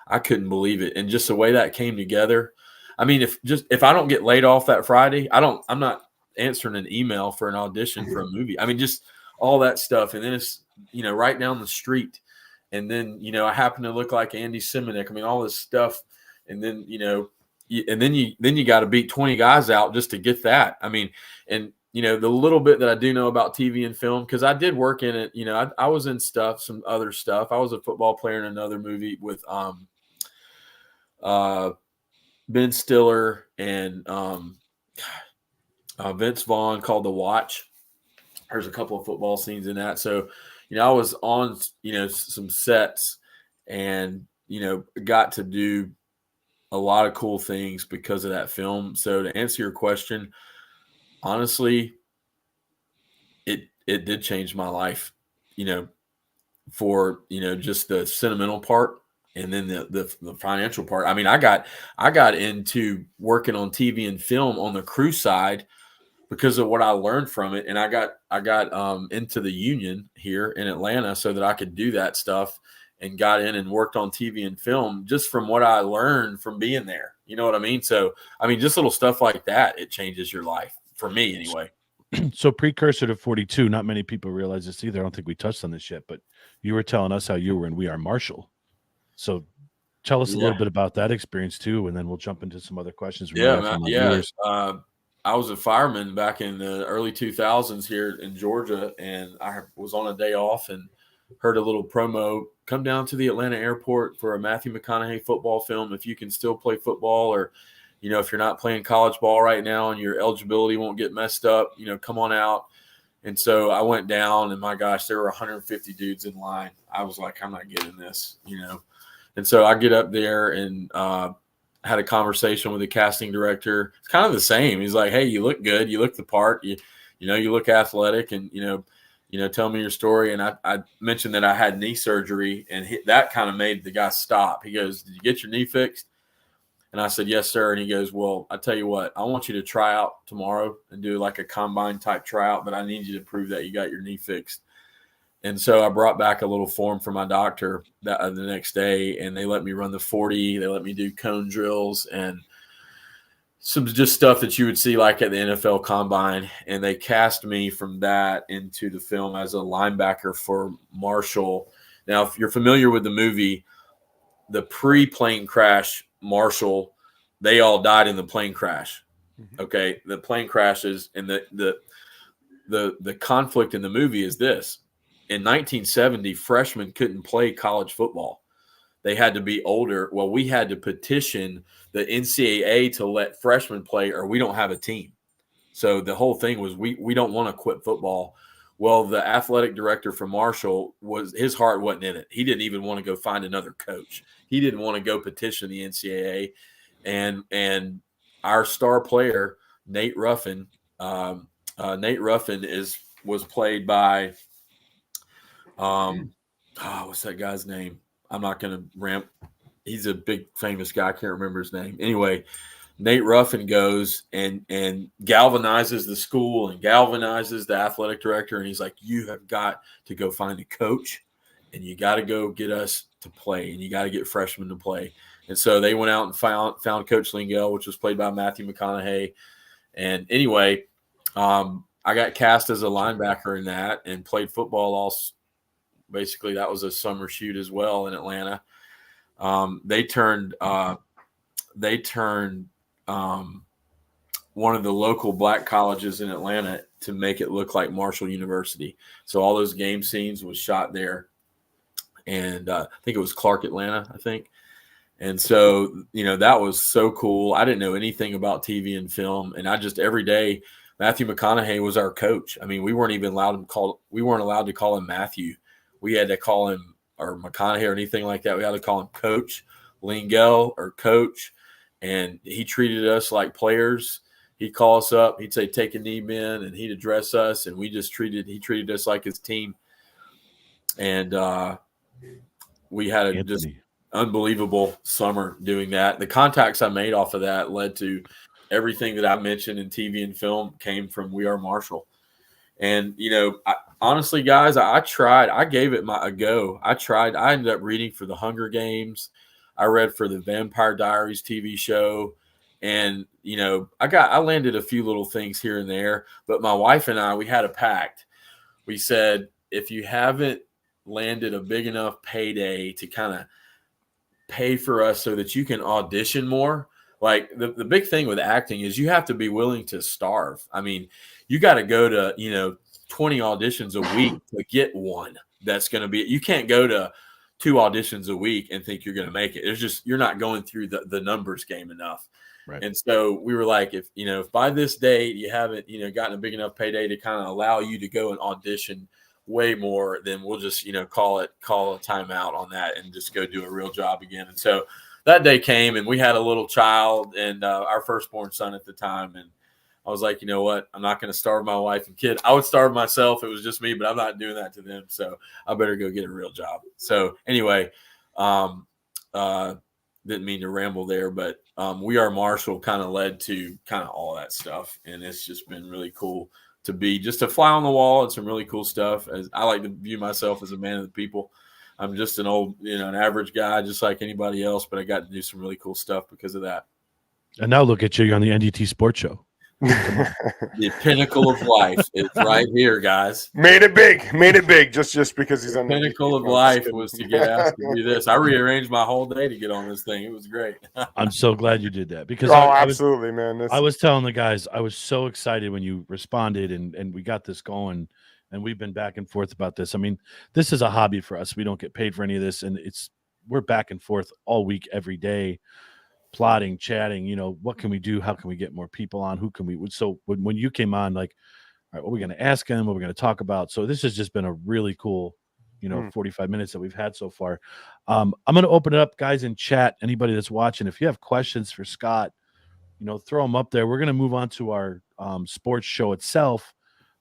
I couldn't believe it. And just the way that came together. I mean, if I don't get laid off that Friday, I'm not answering an email for an audition for a movie. I mean, just all that stuff. And then it's, right down the street. And then, I happen to look like Andy Simonek. I mean, all this stuff. And then, and then you got to beat 20 guys out just to get that. I mean, and, the little bit that I do know about TV and film, because I did work in it, I was in some other stuff. I was a football player in another movie with Ben Stiller and Vince Vaughn called The Watch. There's a couple of football scenes in that. So, I was on, some sets and, got to do a lot of cool things because of that film. So to answer your question, honestly, it did change my life, for, just the sentimental part And then the financial part. I mean, I got into working on TV and film on the crew side because of what I learned from it. And I got into the union here in Atlanta so that I could do that stuff, and got in and worked on TV and film just from what I learned from being there. You know what I mean? So, I mean, just little stuff like that, it changes your life, for me anyway.
So precursor to 42, not many people realize this either. I don't think we touched on this yet, but you were telling us how you were in We Are Marshall. So tell us a little bit about that experience too, and then we'll jump into some other questions.
Viewers. I was a fireman back in the early 2000s here in Georgia, and I was on a day off and heard a little promo, come down to the Atlanta airport for a Matthew McConaughey football film if you can still play football, or if you're not playing college ball right now and your eligibility won't get messed up, come on out. And so I went down, and my gosh, there were 150 dudes in line. I was like, I'm not getting this, And so I get up there and had a conversation with the casting director. It's kind of the same. He's like, hey, you look good. You look the part. You look athletic, and, tell me your story. And I mentioned that I had knee surgery, and that kind of made the guy stop. He goes, did you get your knee fixed? And I said, yes, sir. And he goes, well, I tell you what, I want you to try out tomorrow and do like a combine type tryout, but I need you to prove that you got your knee fixed. And so I brought back a little form for my doctor the next day, and they let me run the 40. They let me do cone drills and some just stuff that you would see like at the NFL Combine. And they cast me from that into the film as a linebacker for Marshall. Now, if you're familiar with the movie, the pre-plane crash Marshall, they all died in the plane crash. Okay, the plane crashes, and the conflict in the movie is this. In 1970, freshmen couldn't play college football. They had to be older. Well, we had to petition the NCAA to let freshmen play, or we don't have a team. So the whole thing was we don't want to quit football. Well, the athletic director for Marshall, his heart wasn't in it. He didn't even want to go find another coach. He didn't want to go petition the NCAA. And our star player, Nate Ruffin, was played by what's that guy's name? I'm not going to ramp. He's a big famous guy. I can't remember his name. Anyway, Nate Ruffin goes and galvanizes the school and galvanizes the athletic director. And he's like, you have got to go find a coach, and you got to go get us to play, and you got to get freshmen to play. And so they went out and found Coach Lingell, which was played by Matthew McConaughey. And anyway, I got cast as a linebacker in that and played football basically that was a summer shoot as well in Atlanta. They turned one of the local black colleges in Atlanta to make it look like Marshall University. So all those game scenes was shot there. And I think it was Clark, Atlanta, I think. And so, that was so cool. I didn't know anything about TV and film. And I just, every day, Matthew McConaughey was our coach. I mean, we weren't allowed to call him Matthew. We had to call him, or McConaughey or anything like that. We had to call him Coach Lingell or Coach. And he treated us like players. He'd call us up. He'd say, take a knee, men, and he'd address us. And he treated us like his team. And we had a just unbelievable summer doing that. The contacts I made off of that led to everything that I mentioned in TV and film came from We Are Marshall. And, honestly, guys, I tried. I gave it a go. I tried. I ended up reading for the Hunger Games. I read for the Vampire Diaries TV show. And, I landed a few little things here and there. But my wife and I, we had a pact. We said, if you haven't landed a big enough payday to kind of pay for us so that you can audition more. Like the big thing with acting is you have to be willing to starve. I mean, you got to go to, 20 auditions a week to get one. That's going to be, you can't go to 2 auditions a week and think you're going to make it. It's just, you're not going through the numbers game enough.
Right.
And so we were like, if by this date you haven't, gotten a big enough payday to kind of allow you to go and audition way more, then we'll just, call a timeout on that and just go do a real job again. And so that day came, and we had a little child and our firstborn son at the time. And I was like, you know what? I'm not going to starve my wife and kid. I would starve myself if it was just me, but I'm not doing that to them. So I better go get a real job. So anyway, didn't mean to ramble there, but We Are Marshall kind of led to kind of all that stuff, and it's just been really cool to be just a fly on the wall and some really cool stuff. As I like to view myself as a man of the people. I'm just an old, an average guy, just like anybody else, but I got to do some really cool stuff because of that.
And now look at you. You're on the NDT Sports Show.
The pinnacle of life is right here, guys.
Made it big just because he's on
the pinnacle of life was to get asked to do this. I rearranged my whole day to get on this thing. It was great.
I'm so glad you did that because
absolutely, man.
I was telling the guys, I was so excited when you responded and we got this going, and we've been back and forth about this. I mean, this is a hobby for us. We don't get paid for any of this, and we're back and forth all week, every day. Plotting, chatting, what can we do? How can we get more people on? Who can we? So when you came on, like, all right, what are we going to ask them? What are we going to talk about? So this has just been a really cool, 45 minutes that we've had so far. I'm going to open it up, guys, in chat. Anybody that's watching, if you have questions for Scott, throw them up there. We're going to move on to our sports show itself,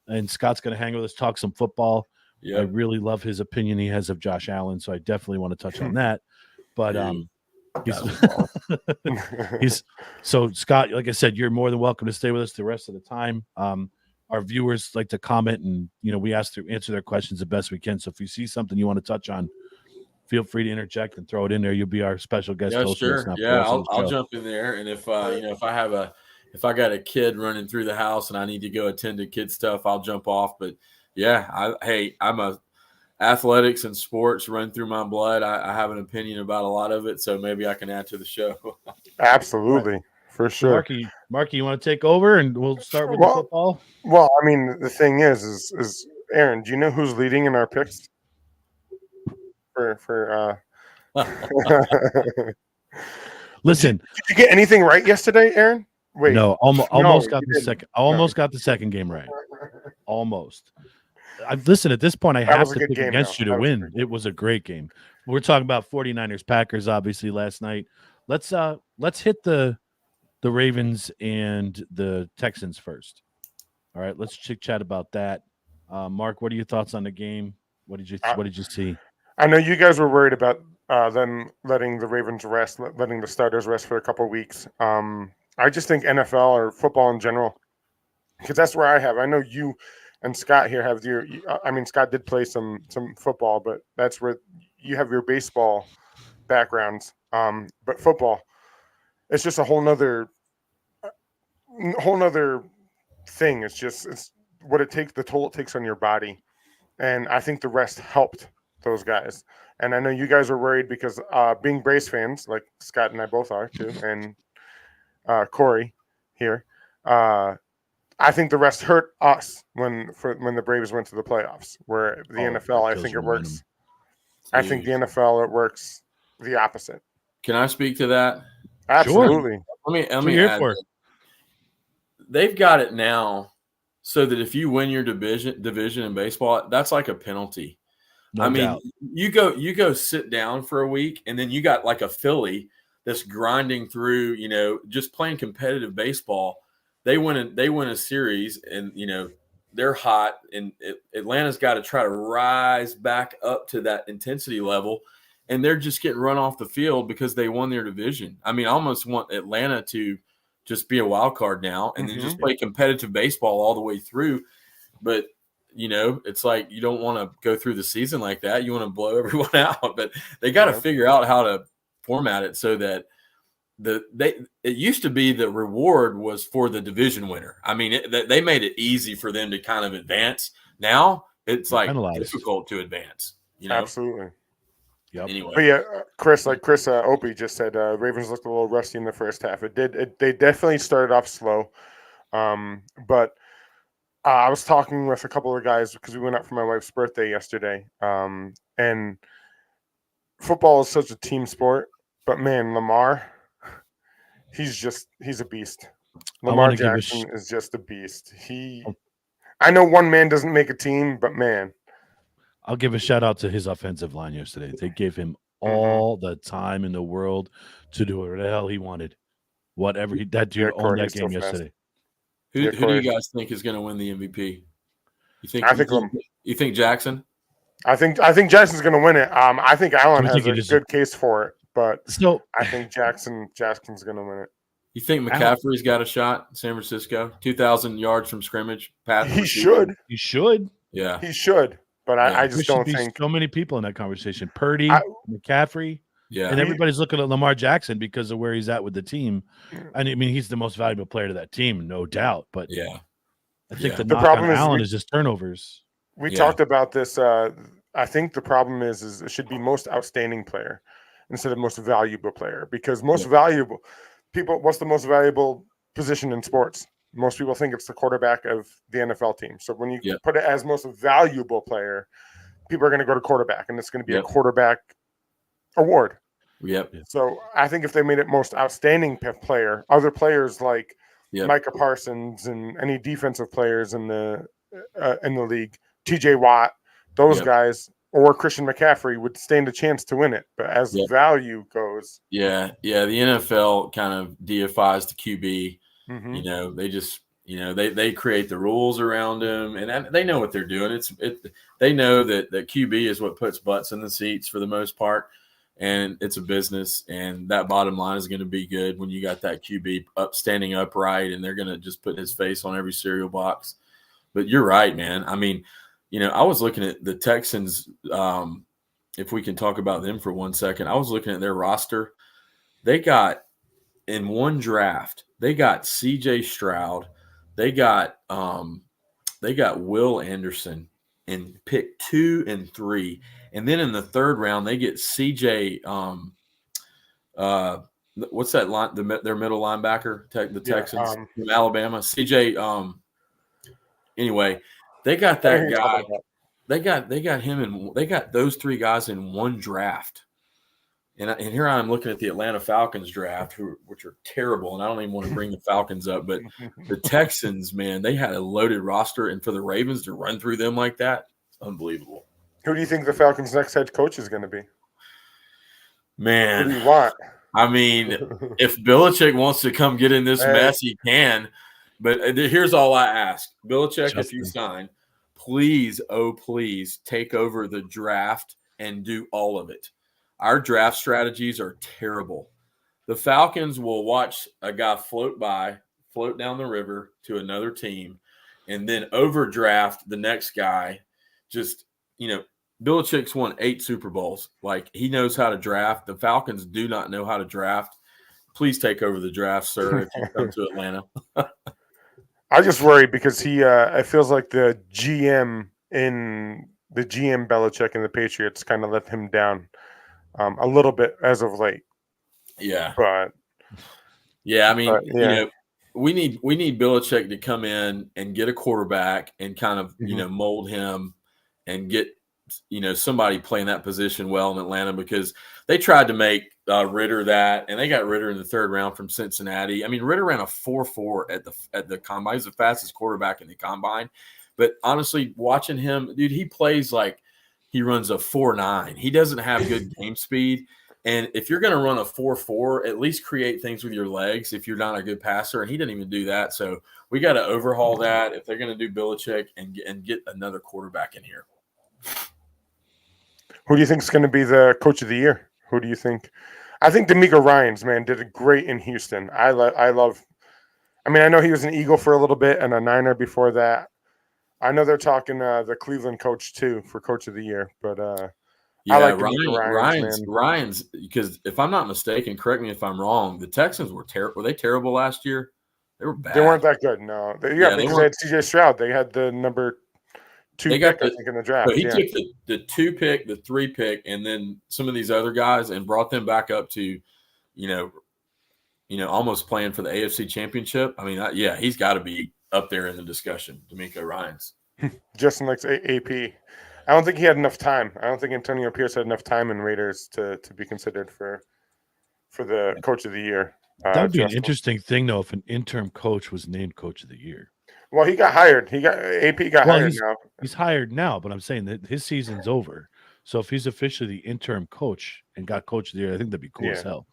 and Scott's going to hang with us, talk some football. Yeah. I really love his opinion he has of Josh Allen, so I definitely want to touch on that. But so Scott, like I said, you're more than welcome to stay with us the rest of the time. Our viewers like to comment, and we ask to answer their questions the best we can. So if you see something you want to touch on, feel free to interject and throw it in there. You'll be our special guest.
Yeah, sure. Yeah, I'll jump in there, and if if I got a kid running through the house and I need to go attend to kid stuff, I'll jump off. But yeah, I'm a athletics and sports run through my blood. I have an opinion about a lot of it, so maybe I can add to the show.
Absolutely, right. For sure.
Marky, you want to take over and we'll start with the football?
Well, I mean, the thing is Aaron, do you know who's leading in our picks?
Listen,
did you get anything right yesterday, Aaron? Wait,
no, almost got the second. I almost got the second game right. Almost. Listen, at this point, I have to pick against you to win. It was a great game. We're talking about 49ers Packers, obviously, last night. Let's hit the Ravens and the Texans first. All right, let's chit chat about that. Mark, what are your thoughts on the game? What did you see?
I know you guys were worried about them letting the Ravens rest, letting the starters rest for a couple of weeks. I just think NFL or football in general, because that's where I know you and Scott here have Scott did play some football, but that's where you have your baseball backgrounds. But football, it's just a whole nother thing. It's what it takes, the toll it takes on your body. And I think the rest helped those guys. And I know you guys are worried because being Braves fans, like Scott and I both are too, and Corey here, I think the rest hurt us when the Braves went to the playoffs. Where the NFL, I think it works. I think the NFL, it works the opposite.
Can I speak to that?
Absolutely.
Sure. Let me add. They've got it now, so that if you win your division in baseball, that's like a penalty. No doubt. You go sit down for a week, and then you got like a Philly that's grinding through, just playing competitive baseball. They win a series, and they're hot, and Atlanta's got to try to rise back up to that intensity level, and they're just getting run off the field because they won their division. I almost want Atlanta to just be a wild card now, and then just play competitive baseball all the way through. But it's like you don't want to go through the season like that. You want to blow everyone out, but they got to figure out how to format it so that it used to be the reward was for the division winner. They made it easy for them to kind of advance. Now it's like difficult to advance.
Absolutely.
Yep.
Anyway, but yeah, Chris Opie just said, Ravens looked a little rusty in the first half. They definitely started off slow, but I was talking with a couple of guys because we went out for my wife's birthday yesterday, and football is such a team sport. But man, Lamar. He's a beast. Lamar Jackson is just a beast. I know one man doesn't make a team, but man.
I'll give a shout out to his offensive line yesterday. They gave him all the time in the world to do whatever the hell he wanted. That dude owned that game yesterday.
Who do you guys think is going to win the MVP? You think Jackson?
I think Jackson's going to win it. I think Allen has a good case for it. but
So
I think Jackson's going to win it.
You think McCaffrey's got a shot in San Francisco? 2,000 yards from scrimmage.
He should.
You should.
Yeah.
He should. But I just don't think
so many people in that conversation. Purdy, McCaffrey.
Yeah.
And everybody's looking at Lamar Jackson because of where he's at with the team. And I mean, he's the most valuable player to that team, no doubt. But
yeah,
I think the
The
knock
problem
on
is
Allen is just turnovers.
we talked about this. I think the problem is it should be most outstanding player instead of most valuable player, because most valuable people, what's the most valuable position in sports? Most people think it's the quarterback of the NFL team. So when you put it as most valuable player, people are going to go to quarterback, and it's going to be a quarterback award.
Yep.
So I think if they made it most outstanding player, other players like Micah Parsons and any defensive players in the league, TJ Watt, those guys, or Christian McCaffrey would stand a chance to win it. But as value goes,
the NFL kind of deifies the QB.
Mm-hmm.
You know, they just they create the rules around him, and they know what they're doing. They know that QB is what puts butts in the seats for the most part. And it's a business, and that bottom line is going to be good when you got that QB standing upright, and they're going to just put his face on every cereal box. But you're right, man. I mean, I was looking at the Texans. If we can talk about them for 1 second, I was looking at their roster. They got in one draft. They got C.J. Stroud. They got Will Anderson in pick 2 and 3. And then in the third round, they get CJ. What's that line? Their middle linebacker, the Texans from Alabama. CJ. Anyway, they got that guy. They got him, and they got those 3 guys in one draft. And here I'm looking at the Atlanta Falcons draft, which are terrible, and I don't even want to bring the Falcons up. But the Texans, man, they had a loaded roster, and for the Ravens to run through them like that, it's unbelievable.
Who do you think the Falcons' next head coach is going to be?
Man,
who do you want?
I mean, if Belichick wants to come get in this mess, he can. But here's all I ask. Belichick, if you sign, please, oh, please take over the draft and do all of it. Our draft strategies are terrible. The Falcons will watch a guy float down the river to another team, and then overdraft the next guy. Just, Belichick's won 8 Super Bowls. Like, he knows how to draft. The Falcons do not know how to draft. Please take over the draft, sir, if you come to Atlanta.
I just worry because it feels like the GM Belichick and the Patriots kind of let him down a little bit as of late.
Yeah.
But
I mean, we need Belichick to come in and get a quarterback and kind of, mold him and get, somebody playing that position well in Atlanta, because they tried to make Ritter that, and they got Ritter in the third round from Cincinnati. I mean, Ritter ran a 4.4 at the combine. He's the fastest quarterback in the combine. But honestly, watching him, dude, he plays like he runs a 4.9. He doesn't have good game speed. And if you're going to run a 4.4, at least create things with your legs if you're not a good passer. And he didn't even do that. So we got to overhaul that if they're going to do Belichick and get another quarterback in here.
Who do you think is going to be the coach of the year? Who do you think? I think D'Amico Ryans, man, did it great in Houston. I know he was an Eagle for a little bit and a Niner before that. I know they're talking the Cleveland coach too for coach of the year, but I like
Ryans, because if I'm not mistaken, correct me if I'm wrong, the Texans were terrible. Were they terrible last year? They were bad.
They weren't that good. No, because they had CJ Stroud. They had the number 2 pick, I think, in the draft.
But he took the 2 pick, the 3 pick, and then some of these other guys and brought them back up to, almost playing for the AFC Championship. I mean, he's got to be up there in the discussion, D'Amico Ryans.
Justin likes AP. I don't think he had enough time. I don't think Antonio Pierce had enough time in Raiders to be considered for the coach of the year.
That would be an interesting thing, though, if an interim coach was named coach of the year.
Well, he got hired. AP got hired now.
He's hired now, but I'm saying that his season's over. So if he's officially the interim coach and got coach of the year, I think that'd be cool as hell.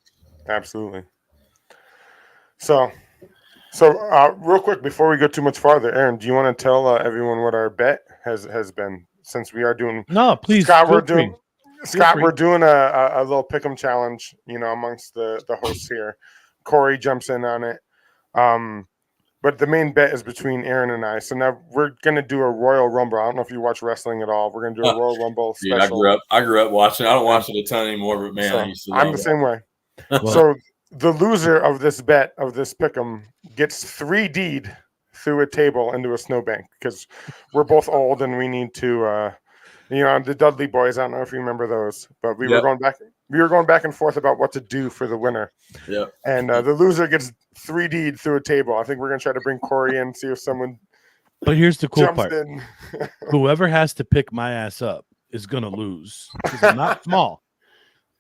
Absolutely. So real quick before we go too much farther, Aaron, do you want to tell everyone what our bet has been, since we are doing?
No, please.
Scott, we're doing. Scott, we're doing a little pick'em challenge, amongst the hosts here. Corey jumps in on it. But the main bet is between Aaron and I. So now we're gonna do a Royal Rumble. I don't know if you watch wrestling at all. We're gonna do a Royal Rumble special.
Dude, I grew up watching. I don't watch it a ton anymore, but man, I used to.
I'm the same way. So the loser of this bet of this pick'em gets 3D'd through a table into a snowbank because we're both old and we need to. The Dudley Boys. I don't know if you remember those, but we were going back. We were going back and forth about what to do for the winner.
Yeah.
And the loser gets 3D'd through a table. I think we're gonna try to bring Corey in, see if someone.
But here's the cool
jumps
part:
in.
whoever has to pick my ass up is gonna lose because I'm not small.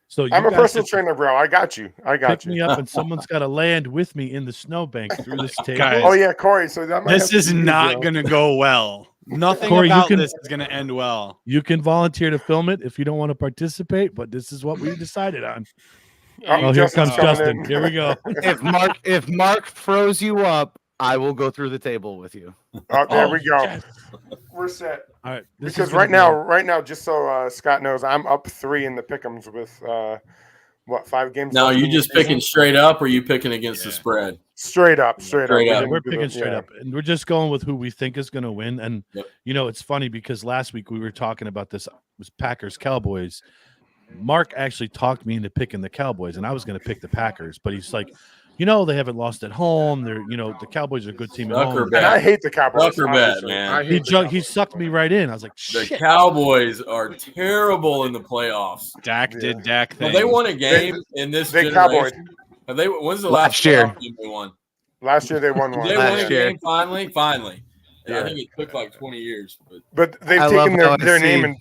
So
I'm a personal trainer, bro. I got you.
Pick me up, and someone's got to land with me in the snowbank through this table.
Guys,
oh yeah, Corey. So
this is not gonna go well. Nothing
Corey,
about this is going to end well.
You can volunteer to film it if you don't want to participate, but this is what we decided on. Oh, here comes Justin. Here we go.
If Mark throws you up, I will go through the table with you.
Oh, there we go.
Yes.
We're set.
All right.
Because right now, just so Scott knows, I'm up 3 in the pick'ems with 5 games?
Now, are you just picking straight up, or are you picking against the spread?
Straight up.
We're picking straight up, and we're just going with who we think is going to win. And it's funny because last week we were talking about this. It was Packers Cowboys. Mark actually talked me into picking the Cowboys, and I was going to pick the Packers, but he's like, they haven't lost at home. They're, the Cowboys are a good team at home.
And I hate the Cowboys.
Bet, man.
He sucked me right in. I was like, shit.
The Cowboys are terrible in the playoffs.
Dak did Dak thing.
Well, they won a game in this
generation.
Cowboys. When's the last
year
game they won?
Last year they won one.
They won a game finally.
Yeah.
I think it took like 20 years.
But they've taken their name and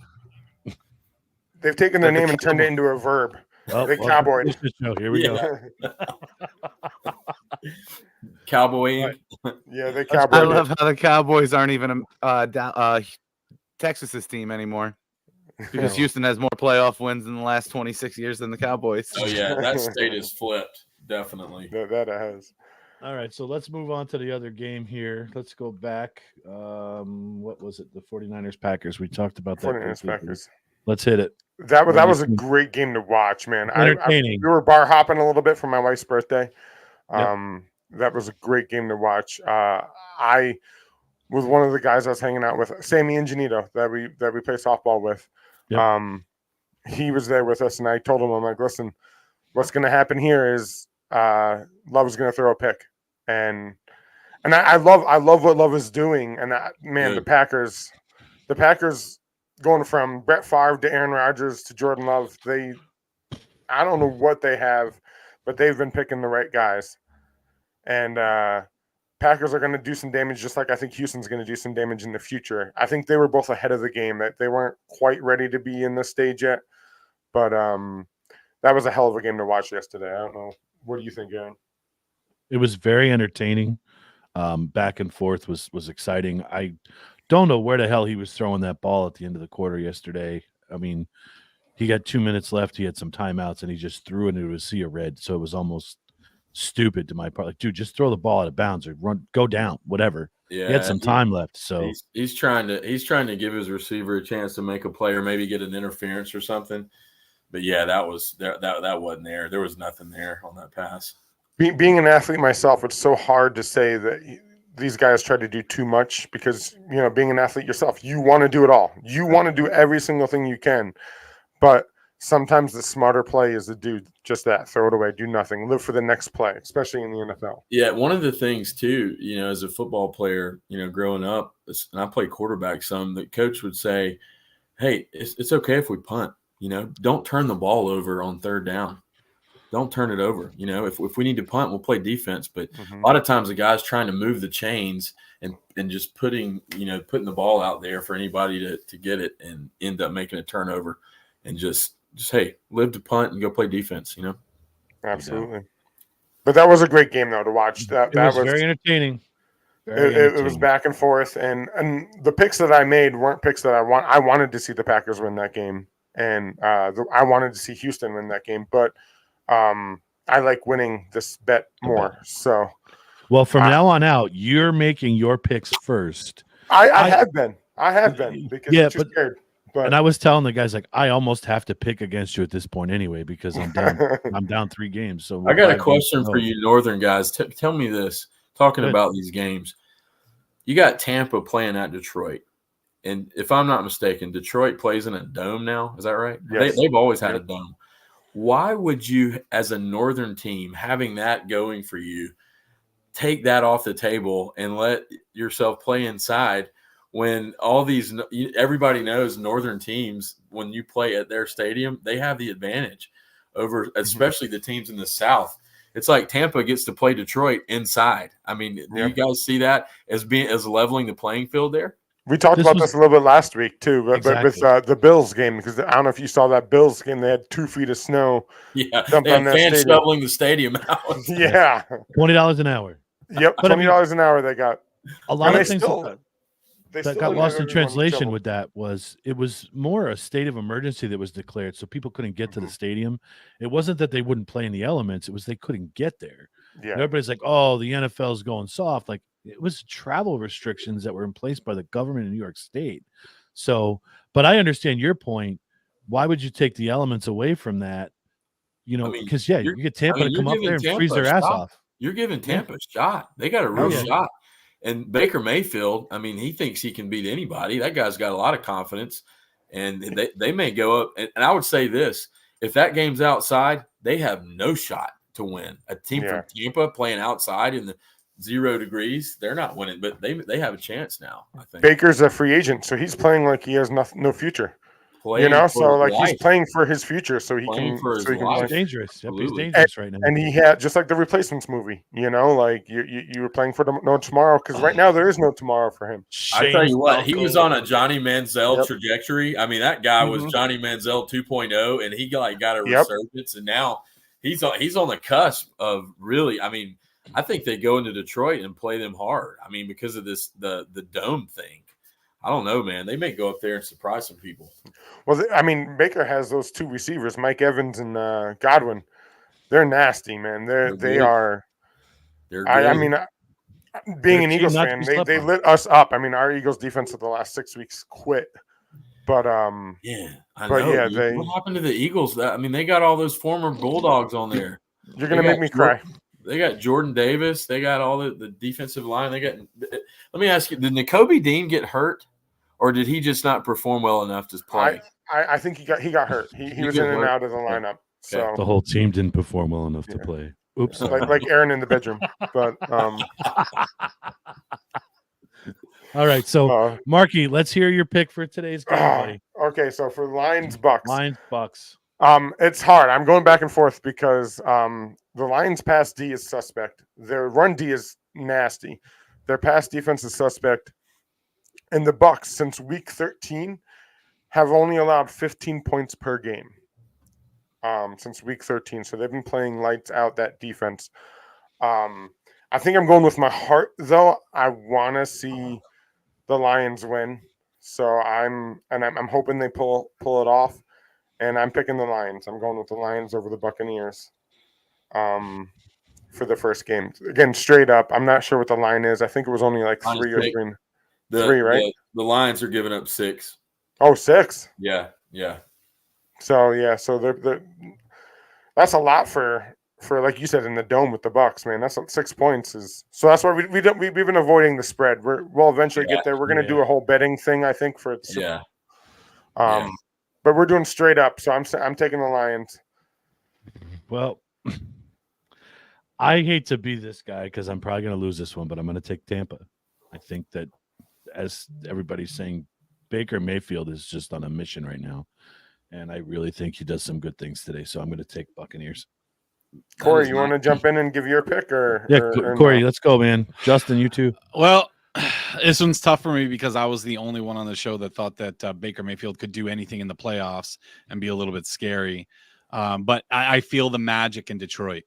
they've taken their name and turned it into a verb. The Cowboys.
Here we go.
Cowboy.
Yeah, the Cowboys.
I love how the Cowboys aren't even Texas's team anymore. Because Houston has more playoff wins in the last 26 years than the Cowboys.
Oh, yeah. That state is flipped. Definitely.
That it has.
All right. So let's move on to the other game here. Let's go back. What was it? The 49ers Packers. We talked about that.
49ers Packers.
Let's hit it.
That was a great game to watch, man.
Entertaining.
We were bar hopping a little bit for my wife's birthday.
Yep.
That was a great game to watch. I was one of the guys I was hanging out with, Sammy Ingenito, that we play softball with. Yep. He was there with us, and I told him, I'm like, listen, what's going to happen here is Love is going to throw a pick, and I love what Love is doing, and the Packers going from Brett Favre to Aaron Rodgers to Jordan Love, I don't know what they have, but they've been picking the right guys, and Packers are going to do some damage, just like I think Houston's going to do some damage in the future. I think they were both ahead of the game. That they weren't quite ready to be in this stage yet, but that was a hell of a game to watch yesterday. I don't know. What do you think, Aaron?
It was very entertaining. Back and forth was exciting. I don't know where the hell he was throwing that ball at the end of the quarter yesterday. I mean, he got 2 minutes left. He had some timeouts, and he just threw it into a sea of red. So it was almost stupid to my part. Like, dude, just throw the ball out of bounds or go down, whatever. Yeah, he had some time left. So
he's trying to give his receiver a chance to make a play or maybe get an interference or something. But yeah, that wasn't there. There was nothing there on that pass.
Being an athlete myself, it's so hard to say that these guys try to do too much because, being an athlete yourself, you want to do it all. You want to do every single thing you can. But sometimes the smarter play is to do just that. Throw it away. Do nothing. Live for the next play, especially in the NFL.
Yeah, one of the things, too, as a football player, growing up, and I played quarterback some, the coach would say, hey, it's okay if we punt. Don't turn the ball over on third down. Don't turn it over. If we need to punt, we'll play defense. But a lot of times the guy's trying to move the chains and just putting the ball out there for anybody to get it and end up making a turnover and just hey, live to punt and go play defense,
Absolutely. But that was a great game though to watch. That was
very entertaining.
It was back and forth, and the picks that I made weren't picks that I wanted to see the Packers win that game, and I wanted to see Houston win that game, but I like winning this bet more. So,
well, from now on out, you're making your picks first.
I have been because I'm too scared. But
And I was telling the guys, like, I almost have to pick against you at this point anyway because I'm down. I'm down 3 games. So
I got a
5 games
question
to
for
go.
you, Northern guys. Tell me this. Talking
Good.
about these games, you got Tampa playing at Detroit, and if I'm not mistaken, Detroit plays in a dome now. Is that right?
Yes.
They've always had a dome. Why would you, as a Northern team, having that going for you, take that off the table and let yourself play inside when everybody knows Northern teams, when you play at their stadium, they have the advantage over especially the teams in the South. It's like Tampa gets to play Detroit inside. I mean, do you guys see that as leveling the playing field there?
We talked about this a little bit last week too, but with the Bills game, because I don't know if you saw that Bills game, they had 2 feet of snow.
Yeah, they had fans shoveling the stadium out.
Yeah,
$20 an hour.
Yep,
But
$20 an hour they got.
A lot of things
that
got lost in translation with that was it was more a state of emergency that was declared, so people couldn't get to the stadium. It wasn't that they wouldn't play in the elements; it was they couldn't get there.
Yeah,
everybody's like, "Oh, the NFL's going soft." Like it was travel restrictions that were in place by the government in New York State. So, but I understand your point. Why would you take the elements away from that? You know, because you get Tampa to come up there and freeze their ass off.
You're giving Tampa a shot. They got a real shot. And Baker Mayfield, I mean, he thinks he can beat anybody. That guy's got a lot of confidence, and they may go up. And I would say this: if that game's outside, they have no shot to win. A team from Tampa playing outside in the 0 degrees, they're not winning, but they have a chance now. I think
Baker's a free agent, so he's playing like he has no future. So like he's playing for his future, so he can.
He's dangerous. Yep, he's dangerous right now.
And he had just like the Replacements movie, like you were playing for no tomorrow because right now there is no tomorrow for him.
I tell you what, he was on a Johnny Manziel trajectory. I mean, that guy was Johnny Manziel 2.0, and he got a resurgence, and now he's on the cusp of really. I mean, I think they go into Detroit and play them hard. I mean, because of the dome thing. I don't know, man. They may go up there and surprise some people.
Well, I mean, Baker has those 2 receivers, Mike Evans and Godwin. They're nasty, man. They are.
They're good.
I mean, being an Eagles fan, they lit us up. I mean, our Eagles defense of the last 6 weeks quit. But
I know. What happened to the Eagles? I mean, they got all those former Bulldogs on there.
You're gonna make me cry.
They got Jordan Davis. They got all the defensive line. Let me ask you: did Nakobe Dean get hurt, or did he just not perform well enough to play?
I think he got hurt. He was in and out of the lineup. So
the whole team didn't perform well enough to play. Oops,
like Aaron in the bedroom. But
all right, so Marky, let's hear your pick for today's game, buddy.
Okay, so for Lions Bucks. It's hard. I'm going back and forth because the Lions' pass D is suspect. Their run D is nasty. Their pass defense is suspect. And the Bucks, since week 13, have only allowed 15 points per game since week 13. So they've been playing lights out, that defense. I think I'm going with my heart, though. I want to see the Lions win. So I'm hoping they pull it off. And I'm picking the Lions. I'm going with the Lions over the Buccaneers for the first game. Again, straight up. I'm not sure what the line is. I think it was only like 3 or 3. 3, right?
The Lions are giving up 6.
Oh, 6?
Yeah.
So they're that's a lot for like you said in the dome with the Bucks, man. That's 6 points is. So that's why we've been avoiding the spread. We'll eventually get there. We're going to do a whole betting thing, I think, for it. But we're doing straight up, so I'm taking the Lions.
Well, I hate to be this guy because I'm probably going to lose this one, but I'm going to take Tampa. I think that, as everybody's saying, Baker Mayfield is just on a mission right now, and I really think he does some good things today. So I'm going to take Buccaneers.
Corey, you want to jump in and give your pick, or
Corey, let's go, man. Justin, you too.
Well, this one's tough for me because I was the only one on the show that thought that Baker Mayfield could do anything in the playoffs and be a little bit scary. But I feel the magic in Detroit.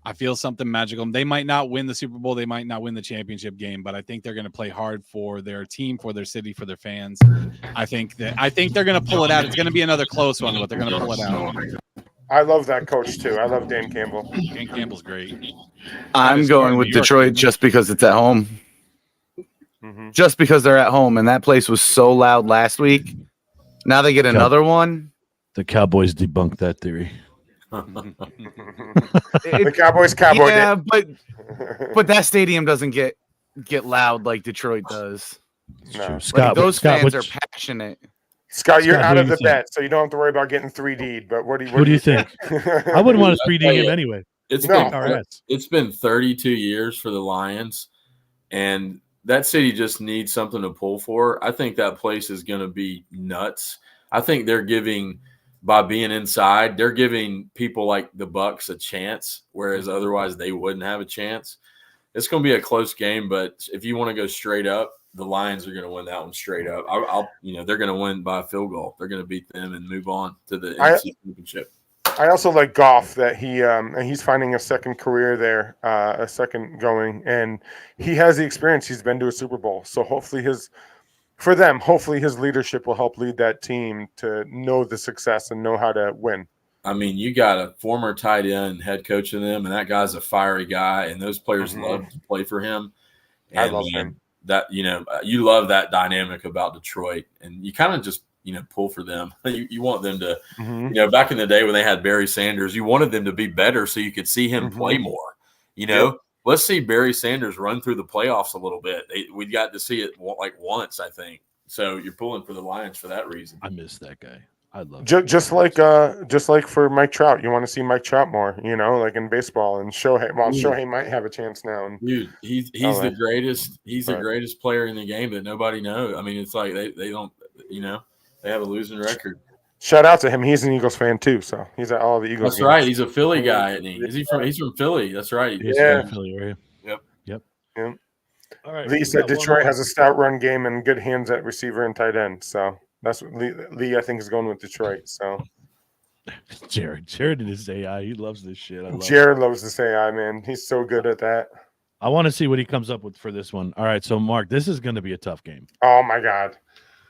I feel something magical. They might not win the Super Bowl. They might not win the championship game, but I think they're going to play hard for their team, for their city, for their fans. I think they're going to pull it out. It's going to be another close one, but they're going to pull it out.
I love that coach too. I love Dan Campbell.
Dan Campbell's great.
I'm going with Detroit just because it's at home. Mm-hmm. Just because they're at home, and that place was so loud last week. Now they get another one.
The Cowboys debunked that theory.
The Cowboys cowboyed
Yeah,
it.
but that stadium doesn't get loud like Detroit does.
It's
No.
true.
Like
Scott,
those
Scott,
fans
which-
are passionate.
Scott, you're
Scott,
out
who
of
do
the
you think?
bet, so you don't have to worry about getting 3D'd. But what do you
think? I wouldn't want to 3D him anyway.
It's
No.
been
Our ass.
it's been 32 years for the Lions, and that city just needs something to pull for. I think that place is going to be nuts. I think they're giving, by being inside, they're giving people like the Bucks a chance, whereas otherwise they wouldn't have a chance. It's going to be a close game, but if you want to go straight up, the Lions are going to win that one straight up. They're going to win by a field goal. They're going to beat them and move on to the NFC Championship.
I also like Goff that he's finding a second career there, a second going, and he has the experience. He's been to a Super Bowl, so hopefully his leadership will help lead that team to know the success and know how to win.
I mean, you got a former tight end head coach of them, and that guy's a fiery guy, and those players love to play for him. And
I love him.
That you love that dynamic about Detroit, and you kind of just pull for them. You want them to, back in the day when they had Barry Sanders, you wanted them to be better so you could see him play more. Let's see Barry Sanders run through the playoffs a little bit. We got to see it like once, I think. So you're pulling for the Lions for that reason.
I miss that guy. I love
just like for Mike Trout, you want to see Mike Trout more, like in baseball, and Shohei. Well, Shohei might have a chance now. And
dude, he's the greatest. He's the greatest player in the game that nobody knows. I mean, it's like they don't, they have a losing record.
Shout out to him. He's an Eagles fan too, so he's at all the Eagles.
That's
games.
right. He's a Philly guy, isn't he? Is he from? He's from Philly. That's right.
He's from Philly area.
Yep.
All right.
Lee said Detroit has a stout run game and good hands at receiver and tight end. So that's what Lee I think is going with Detroit. So
Jared in his AI, he loves this shit.
Jared loves this AI, man. He's so good at that.
I want to see what he comes up with for this one. All right, so Mark, this is going to be a tough game.
Oh my God.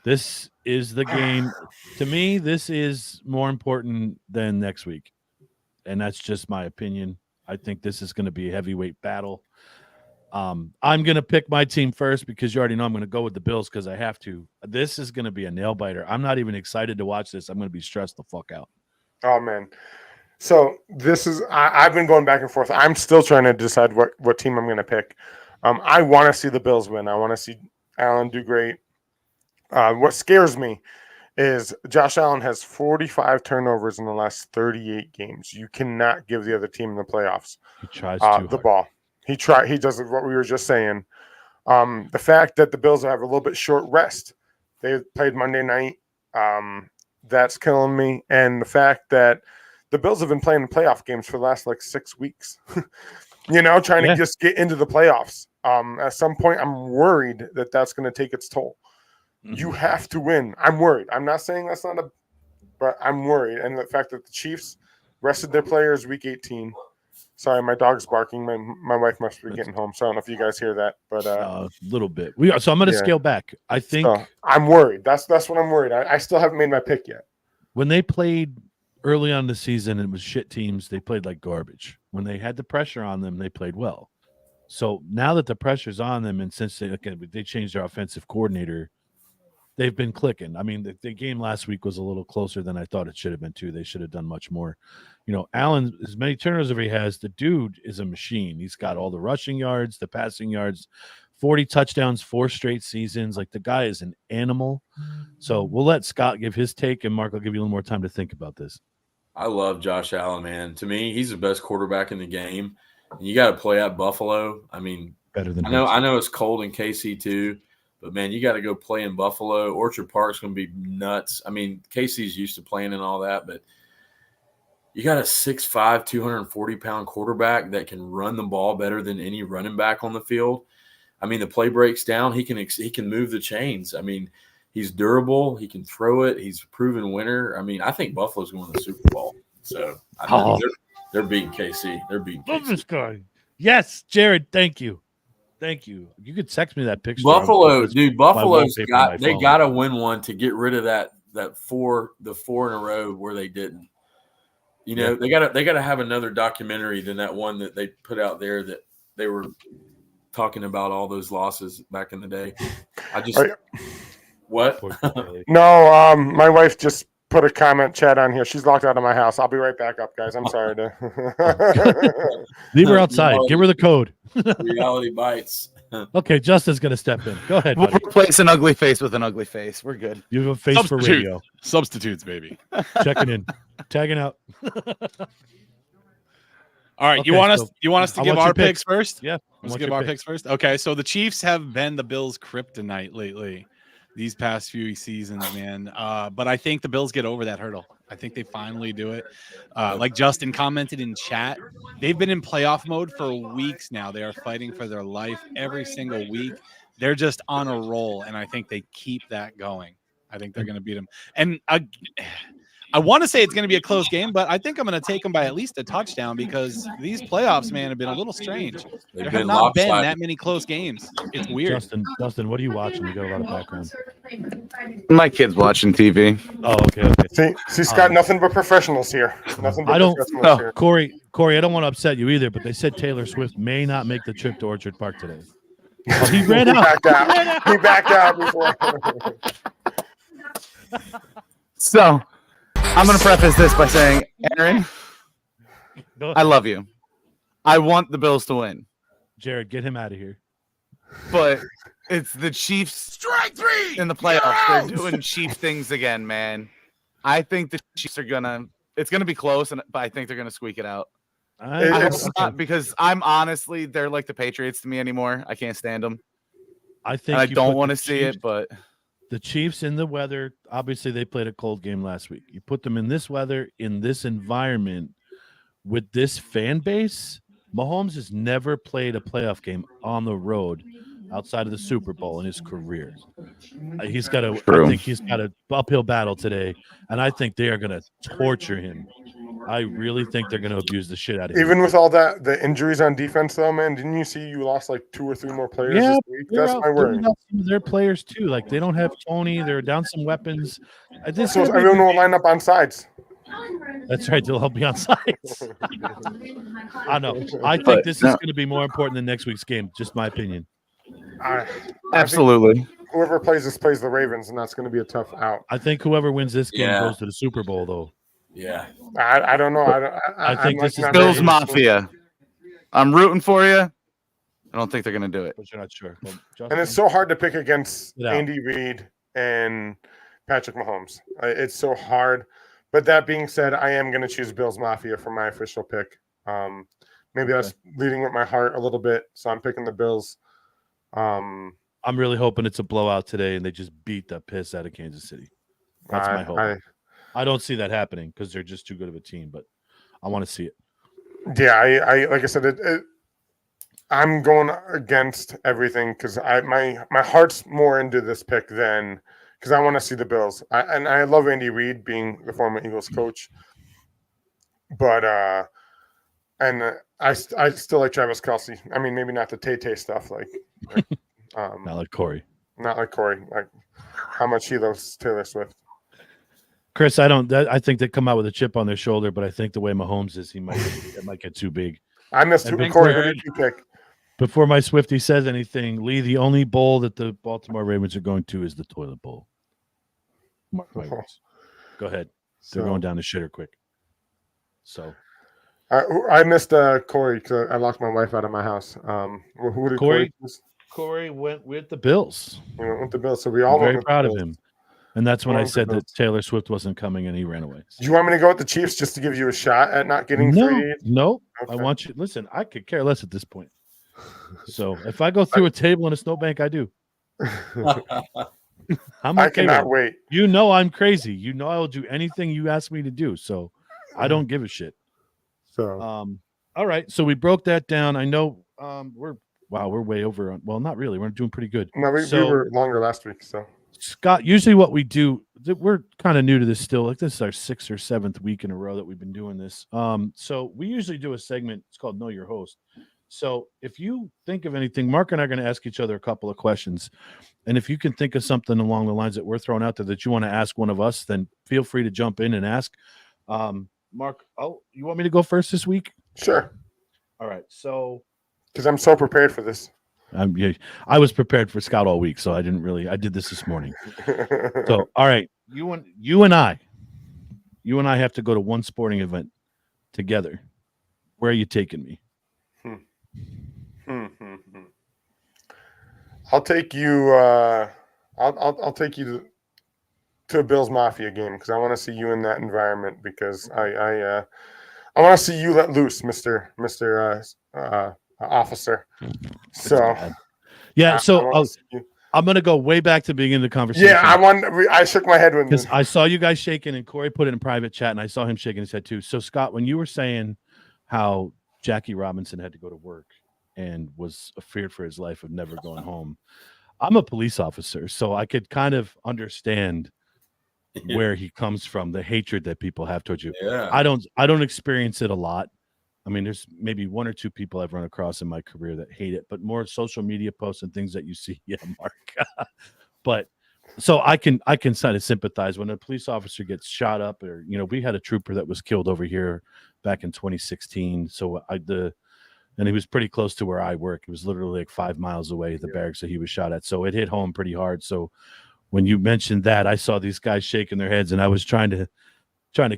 This is the game. To me, this is more important than next week. And that's just my opinion. I think this is going to be a heavyweight battle. I'm going to pick my team first because you already know I'm going to go with the Bills because I have to. This is going to be a nail biter. I'm not even excited to watch this. I'm going to be stressed the fuck out.
Oh, man. So this is I've been going back and forth. I'm still trying to decide what team I'm going to pick. I want to see the Bills win. I want to see Allen do great. What scares me is Josh Allen has 45 turnovers in the last 38 games. You cannot give the other team in the playoffs
He tries too
the
hard.
ball. He does what we were just saying. The fact that the Bills have a little bit short rest. They played Monday night. That's killing me. And the fact that the Bills have been playing playoff games for the last 6 weeks. Trying to just get into the playoffs. At some point, I'm worried that that's going to take its toll. You have to win. I'm worried. I'm not saying that's not but I'm worried. And the fact that the Chiefs rested their players week 18. Sorry, my dog's barking. My wife must be getting home, so I don't know if you guys hear that, but
a little bit. So I'm going to scale back. I think
I'm worried. That's what I'm worried. I still haven't made my pick yet.
When they played early on the season, it was shit teams. They played like garbage. When they had the pressure on them, they played well. So now that the pressure's on them, and since they changed their offensive coordinator, they've been clicking. I mean, the game last week was a little closer than I thought it should have been too. They should have done much more. Allen, as many turnovers as he has, the dude is a machine. He's got all the rushing yards, the passing yards, 40 touchdowns, 4 straight seasons. Like, the guy is an animal. So we'll let Scott give his take, and Mark will give you a little more time to think about this.
I love Josh Allen, man. To me, he's the best quarterback in the game. And you got to play at Buffalo. I mean,
better than
I know it's cold in KC too. But, man, you got to go play in Buffalo. Orchard Park's going to be nuts. I mean, KC's used to playing and all that, but you got a 6'5", 240-pound quarterback that can run the ball better than any running back on the field. I mean, the play breaks down. He can move the chains. I mean, he's durable. He can throw it. He's a proven winner. I mean, I think Buffalo's going to the Super Bowl. So, they're beating KC. They're beating KC.
Love this guy. Yes, Jared, thank you. Thank you. You could text me that picture.
Buffalo's got to win one to get rid of the 4 in a row where they didn't. They got to have another documentary than that one that they put out there that they were talking about all those losses back in the day. What?
Poor Kelly.
No, my wife just put a comment chat on here. She's locked out of my house. I'll be right back up, guys. I'm sorry to.
Leave her outside. Give her the code.
Reality bites.
Okay, Justin's gonna step in. Go ahead,
We'll
buddy.
replace an ugly face with an ugly face. We're good.
You have a face for radio.
Substitutes, baby.
Checking in, tagging out.
All right,
Okay,
you want us
so
to
I
give
want your
our picks first?
Yeah,
Let's give our picks first. Okay, so the Chiefs have been the Bills' kryptonite lately, these past few seasons, man. But I think the Bills get over that hurdle. I think they finally do it. Like Justin commented in chat, they've been in playoff mode for weeks now. They are fighting for their life every single week. They're just on a roll, and I think they keep that going. I think they're going to beat them. And I want to say it's going to be a close game, but I think I'm going to take them by at least a touchdown because these playoffs, man, have been a little strange. There have not been that many close games. It's weird.
Justin, what are you watching? You got a lot of background.
My kid's watching TV.
Oh, okay.
See, Scott, nothing but professionals here. Nothing but professionals here.
Corey, I don't want to upset you either, but they said Taylor Swift may not make the trip to Orchard Park today. Oh, he ran out.
He backed out before.
So, I'm going to preface this by saying, Aaron, I love you. I want the Bills to win.
Jared, get him out of here.
But it's the Chiefs. Strike three in the playoffs. They're doing Chief things again, man. I think the Chiefs are going to – it's going to be close, but I think they're going to squeak it out. It's not because they're like the Patriots to me anymore. I can't stand them. I don't want to see it, but
the Chiefs in the weather, obviously they played a cold game last week. You put them in this weather, in this environment, with this fan base. Mahomes has never played a playoff game on the road outside of the Super Bowl in his career. I think he's got an uphill battle today, and I think they are going to torture him. I really think they're going to abuse the shit out of him.
Even with all that, the injuries on defense, though, man, didn't you see you lost like 2 or 3 more players this week? That's my worry.
They're players too. Like they don't have Tony. They're down some weapons.
So everyone will line up on sides.
That's right. They'll all be on sides. I know. I think this is going to be more important than next week's game. Just my opinion.
Absolutely.
Whoever plays this plays the Ravens, and that's going to be a tough out.
I think whoever wins this game goes to the Super Bowl, though.
Yeah.
I don't know.
I think this is
Bills Mafia. I'm rooting for you. I don't think they're going to do it.
But you're not sure. Well,
and it's so hard to pick against Andy Reid and Patrick Mahomes. It's so hard. But that being said, I am going to choose Bills Mafia for my official pick. Maybe that's leading with my heart a little bit, so I'm picking the Bills. I'm
really hoping it's a blowout today and they just beat the piss out of Kansas City. That's my hope. I don't see that happening because they're just too good of a team, but I want to see it.
Yeah, I like I said, I'm going against everything because my heart's more into this pick than because I want to see the Bills. I love Andy Reid being the former Eagles coach, but I still like Travis Kelce. I mean, maybe not the Tay stuff like
not like Corey.
Not like Corey. Like how much he loves Taylor Swift.
Chris, I think they come out with a chip on their shoulder, but I think the way Mahomes is, it might get too big.
I missed Corey. Who did you pick?
Before my Swiftie says anything, Lee, the only bowl that the Baltimore Ravens are going to is the toilet bowl. Mark my words. Go ahead. They're going down the shitter quick. So
I missed Corey because I locked my wife out of my house. Who did Corey?
Corey went with the Bills.
He went with the Bills, so we all
very proud of him. And that's when I said that Taylor Swift wasn't coming and he ran away.
Do you want me to go with the Chiefs just to give you a shot at not getting 3?
No. Okay. I want you. Listen, I could care less at this point. So if I go through a table in a snowbank, I do.
I cannot wait.
You know I'm crazy. You know I will do anything you ask me to do. So I don't give a shit.
So
all right. So we broke that down. I know we're way over. Well, not really. We're doing pretty good.
No, we were longer last week. So
Scott, usually what we do, we're kind of new to this still. Like this is our 6th or 7th week in a row that we've been doing this. So we usually do a segment. It's called Know Your Host. So if you think of anything, Mark and I are going to ask each other a couple of questions. And if you can think of something along the lines that we're throwing out there that you want to ask one of us, then feel free to jump in and ask. Mark, you want me to go first this week?
Sure.
All right. So,
because I'm so prepared for this.
I was prepared for Scott all week, so I didn't really. I did this morning. So, all right, you and I have to go to one sporting event together. Where are you taking me?
I'll take you. I'll take you to a Bills Mafia game because I want to see you in that environment because I want to see you let loose, Mister Officer. So
yeah, so I'm gonna go way back to the beginning of the conversation.
Yeah, I shook my head when
because I saw you guys shaking, and Corey put it in private chat, and I saw him shaking his head too. So Scott, when you were saying how Jackie Robinson had to go to work and was feared for his life of never going home, I'm a police officer, so I could kind of understand where he comes from, the hatred that people have towards you.
Yeah.
I don't experience it a lot. I mean, there's maybe one or two people I've run across in my career that hate it, but more social media posts and things that you see. Yeah, Mark. But so I can kind of sympathize when a police officer gets shot up, or we had a trooper that was killed over here back in 2016. So and he was pretty close to where I work. It was literally like 5 miles away, the barracks that he was shot at. So it hit home pretty hard. So when you mentioned that, I saw these guys shaking their heads, and I was trying to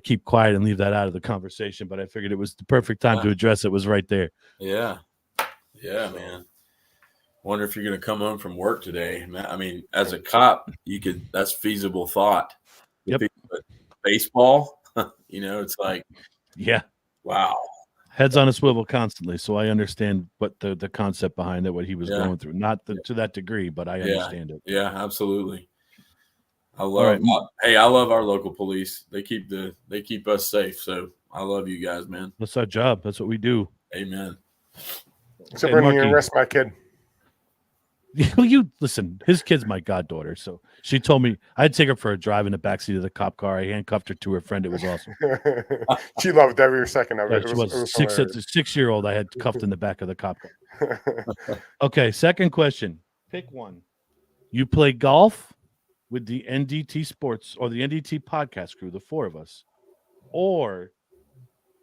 keep quiet and leave that out of the conversation, but I figured it was the perfect time to address it. Was right there.
Yeah, man. Wonder if you're going to come home from work today. I mean, as a cop, that's feasible thought.
Yep.
But baseball, it's like,
yeah,
wow.
Heads on a swivel constantly. So I understand what the concept behind it, what he was going through. Not to that degree, but I understand it.
Yeah, absolutely. I love our local police. They keep us safe. So I love you guys, man.
That's our job. That's what we do.
Amen.
Except when you arrest my kid.
You listen, his kid's my goddaughter. So she told me I'd take her for a drive in the backseat of the cop car. I handcuffed her to her friend. It was awesome.
She loved every second of it.
Yeah, she was 6-year-old I had cuffed in the back of the cop car. Okay, second question. Pick one. You play golf with the NDT Sports or the NDT podcast crew, the four of us, or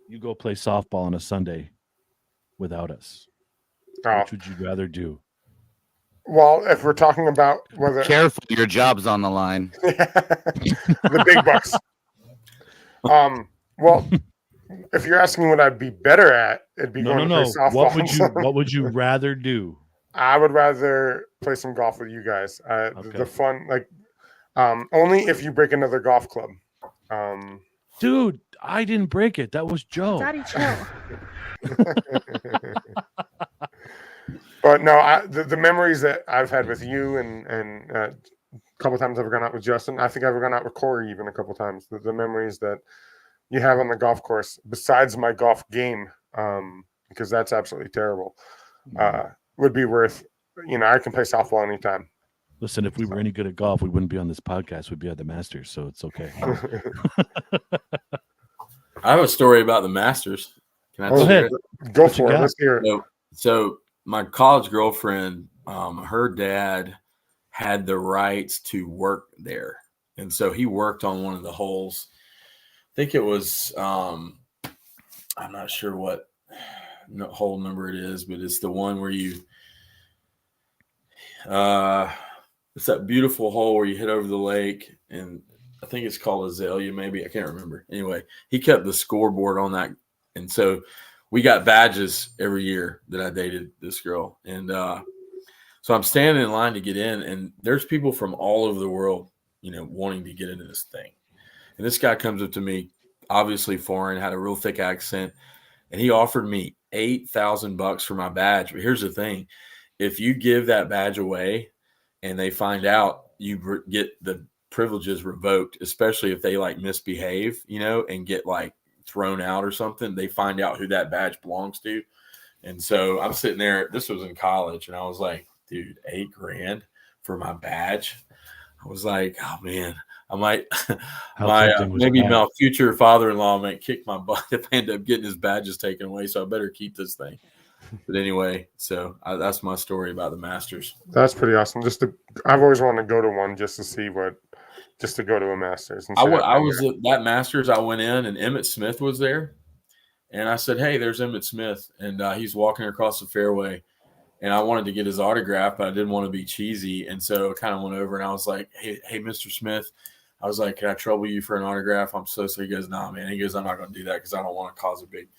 you go play softball on a Sunday without us. Which would you rather do?
Well, if we're talking about whether
careful, your job's on the line.
The big bucks. Well, if you're asking what I'd be better at, it'd be going to play softball.
What would you rather do?
I would rather play some golf with you guys. The fun, only if you break another golf club.
Dude, I didn't break it. That was Joe.
Daddy, chill.
But no, the memories that I've had with you and a couple times I've gone out with Justin. I think I've gone out with Corey even a couple times. The memories that you have on the golf course, besides my golf game, because that's absolutely terrible, would be worth. I can play softball anytime.
Listen, if we were any good at golf, we wouldn't be on this podcast. We'd be at the Masters, so it's okay.
I have a story about the Masters. Can I
go ahead? Go for it. Let's hear it.
So my college girlfriend, her dad had the rights to work there. And so he worked on one of the holes. I think it was, I'm not sure what hole number it is, but it's the one where it's that beautiful hole where you hit over the lake, and I think it's called Azalea, maybe. I can't remember. Anyway, he kept the scoreboard on that. And so we got badges every year that I dated this girl. And so I'm standing in line to get in, and there's people from all over the world, wanting to get into this thing. And this guy comes up to me, obviously foreign, had a real thick accent, and he offered me $8,000 for my badge. But here's the thing. If you give that badge away and they find out, you get the privileges revoked, especially if they misbehave, and get thrown out or something. They find out who that badge belongs to. And so I'm sitting there, this was in college, and I was like, dude, $8,000 for my badge. I was like, oh man, I might, my future father-in-law might kick my butt if I end up getting his badges taken away. So I better keep this thing. But anyway, so that's my story about the Masters.
That's pretty awesome. I've always wanted to go to one just to go to a Masters.
I was at that Masters. I went in, and Emmitt Smith was there, and I said, "Hey, there's Emmitt Smith," and he's walking across the fairway, and I wanted to get his autograph, but I didn't want to be cheesy. And so I kind of went over and I was like, hey, Mr. Smith, I was like, can I trouble you for an autograph? I'm so sorry. He goes, nah, man. He goes, I'm not going to do that because I don't want to cause a big.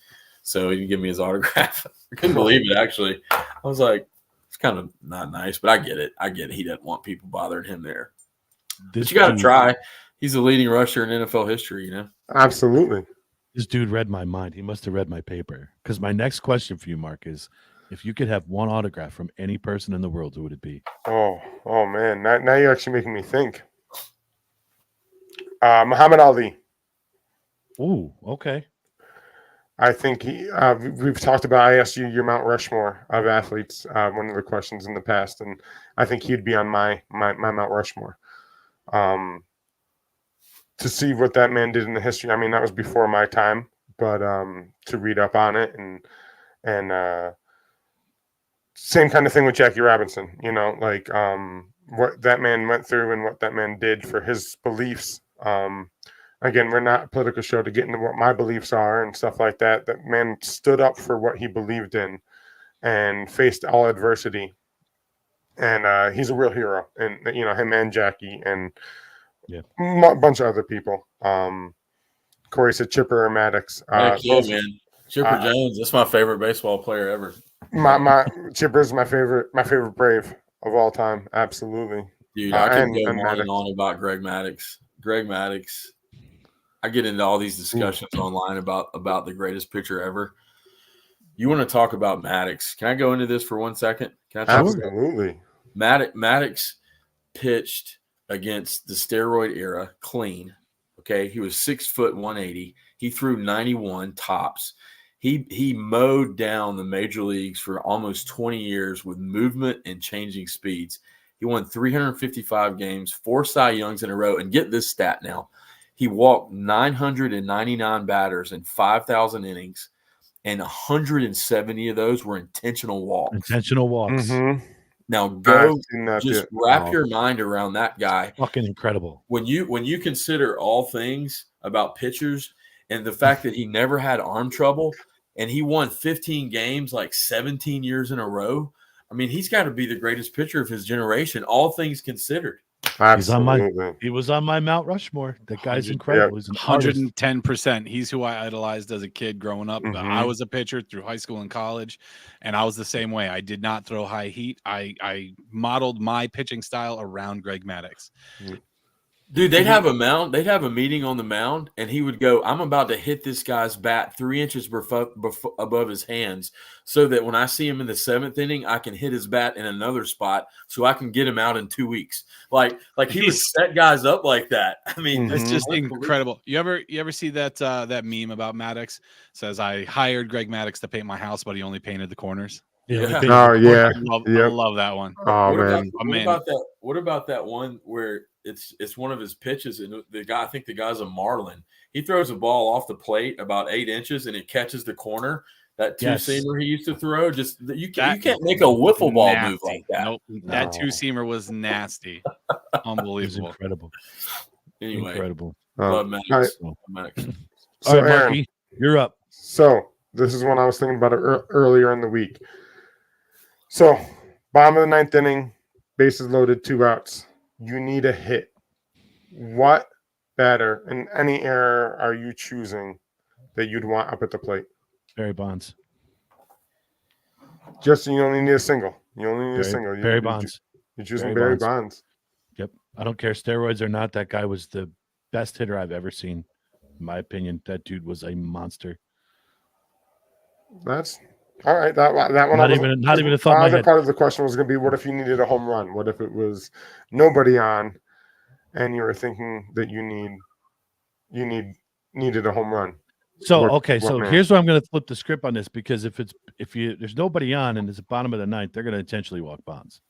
So he didn't give me his autograph. I couldn't believe it, actually. I was like, it's kind of not nice, but I get it. He doesn't want people bothering him there. But you got to try. He's the leading rusher in NFL history, you know?
Absolutely.
This dude read my mind. He must have read my paper. Because my next question for you, Mark, is if you could have one autograph from any person in the world, who would it be?
Oh man. Now you're actually making me think. Muhammad Ali.
Ooh, okay.
I think we've talked about, I asked you your Mount Rushmore of athletes, one of the questions in the past, and I think he'd be on my Mount Rushmore. To see what that man did in the history, I mean, that was before my time, but to read up on it and same kind of thing with Jackie Robinson, you know, like what that man went through and what that man did for his beliefs. Again, we're not a political show to get into what my beliefs are and stuff like that. That man stood up for what he believed in and faced all adversity. And he's a real hero. And, you know, him and Jackie and a bunch of other people. Corey said Chipper or Maddox.
Heck yeah, man. Chipper Jones, that's my favorite baseball player ever.
My Chipper's my favorite Brave of all time. Absolutely.
Dude, I could go on and on about Greg Maddux. Greg Maddux. I get into all these discussions online about the greatest pitcher ever. You want to talk about Maddux? Can I go into this for 1 second? Can I talk
Absolutely.
Maddux pitched against the steroid era clean. Okay, he was 6 foot 180. He threw 91 tops. He mowed down the major leagues for almost 20 years with movement and changing speeds. He won 355 games, 4 Cy Youngs in a row, and get this stat now. He walked 999 batters in 5,000 innings, and 170 of those were intentional walks.
Intentional walks.
Mm-hmm.
Now go just wrap your mind around that guy.
Fucking incredible.
When you consider all things about pitchers and the fact that he never had arm trouble and he won 15 games like 17 years in a row, I mean, he's got to be the greatest pitcher of his generation, all things considered.
Absolutely.
He was on my Mount Rushmore. That guy's incredible. He's
110%. He's who I idolized as a kid growing up.
Mm-hmm.
I was a pitcher through high school and college, and I was the same way. I did not throw high heat. I modeled my pitching style around Greg Maddux.
Dude, they'd have a meeting on the mound, and he would go, I'm about to hit this guy's bat 3 inches above his hands so that when I see him in the 7th inning, I can hit his bat in another spot so I can get him out in 2 weeks. Like he would set guys up like that. I mean,
it's just incredible. You ever see that that meme about Maddux? It says, I hired Greg Maddux to paint my house, but he only painted the corners.
Yeah.
Oh, yeah.
I love that one.
Oh, man.
What about that one where it's one of his pitches, and I think the guy's a Marlin. He throws a ball off the plate about 8 inches, and it catches the corner. That two-seamer he used to throw, you can't make a wiffle ball move like that.
Nope. That two-seamer was nasty. Unbelievable.
Incredible.
Anyway,
incredible.
Love Maddux.
So,
All right,
Aaron,
Marky, you're up.
So this is when I was thinking about it earlier in the week. So bottom of the 9th inning, bases loaded, 2 outs. You need a hit. What batter in any era are you choosing that you'd want up at the plate?
Barry Bonds.
Just you only need a single. You only need a single.
Barry Bonds.
You're choosing Barry Bonds.
Yep. I don't care steroids or not. That guy was the best hitter I've ever seen. In my opinion, that dude was a monster.
That's all right. That one.
Not even a thought in my head.
Part of the question was going to be, what if you needed a home run? What if it was nobody on, and you were thinking that you needed a home run?
So here's where I'm going to flip the script on this, because if there's nobody on and it's the bottom of the 9th, they're going to intentionally walk Bonds.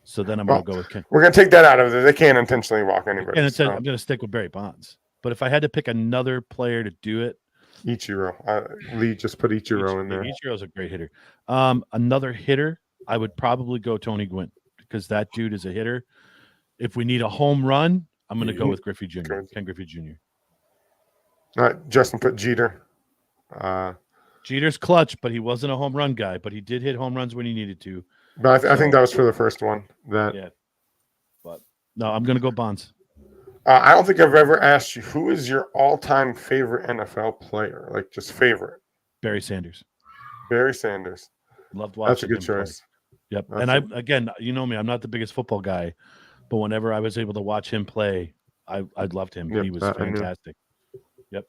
So then I'm going to go with Ken.
We're going to take that out of there. They can't intentionally walk anybody.
And I'm going to stick with Barry Bonds. But if I had to pick another player to do it,
Ichiro. Lee just put Ichiro in there.
Ichiro's a great hitter. Another hitter, I would probably go Tony Gwynn, because that dude is a hitter. If we need a home run, I'm going to go with Griffey Jr., Ken Griffey Jr.
Justin put Jeter.
Jeter's clutch, but he wasn't a home run guy. But he did hit home runs when he needed to.
But I think that was for the first one.
Yeah. But no, I'm gonna go Bonds.
I don't think I've ever asked you who is your all-time favorite NFL player, like just favorite.
Barry Sanders.
Barry Sanders.
Loved watching.
That's a good
him play.
choice.
Yep.
That's
And again, you know me, I'm not the biggest football guy, but whenever I was able to watch him play, I loved him.
Yep,
He was
I knew.
fantastic. Yep.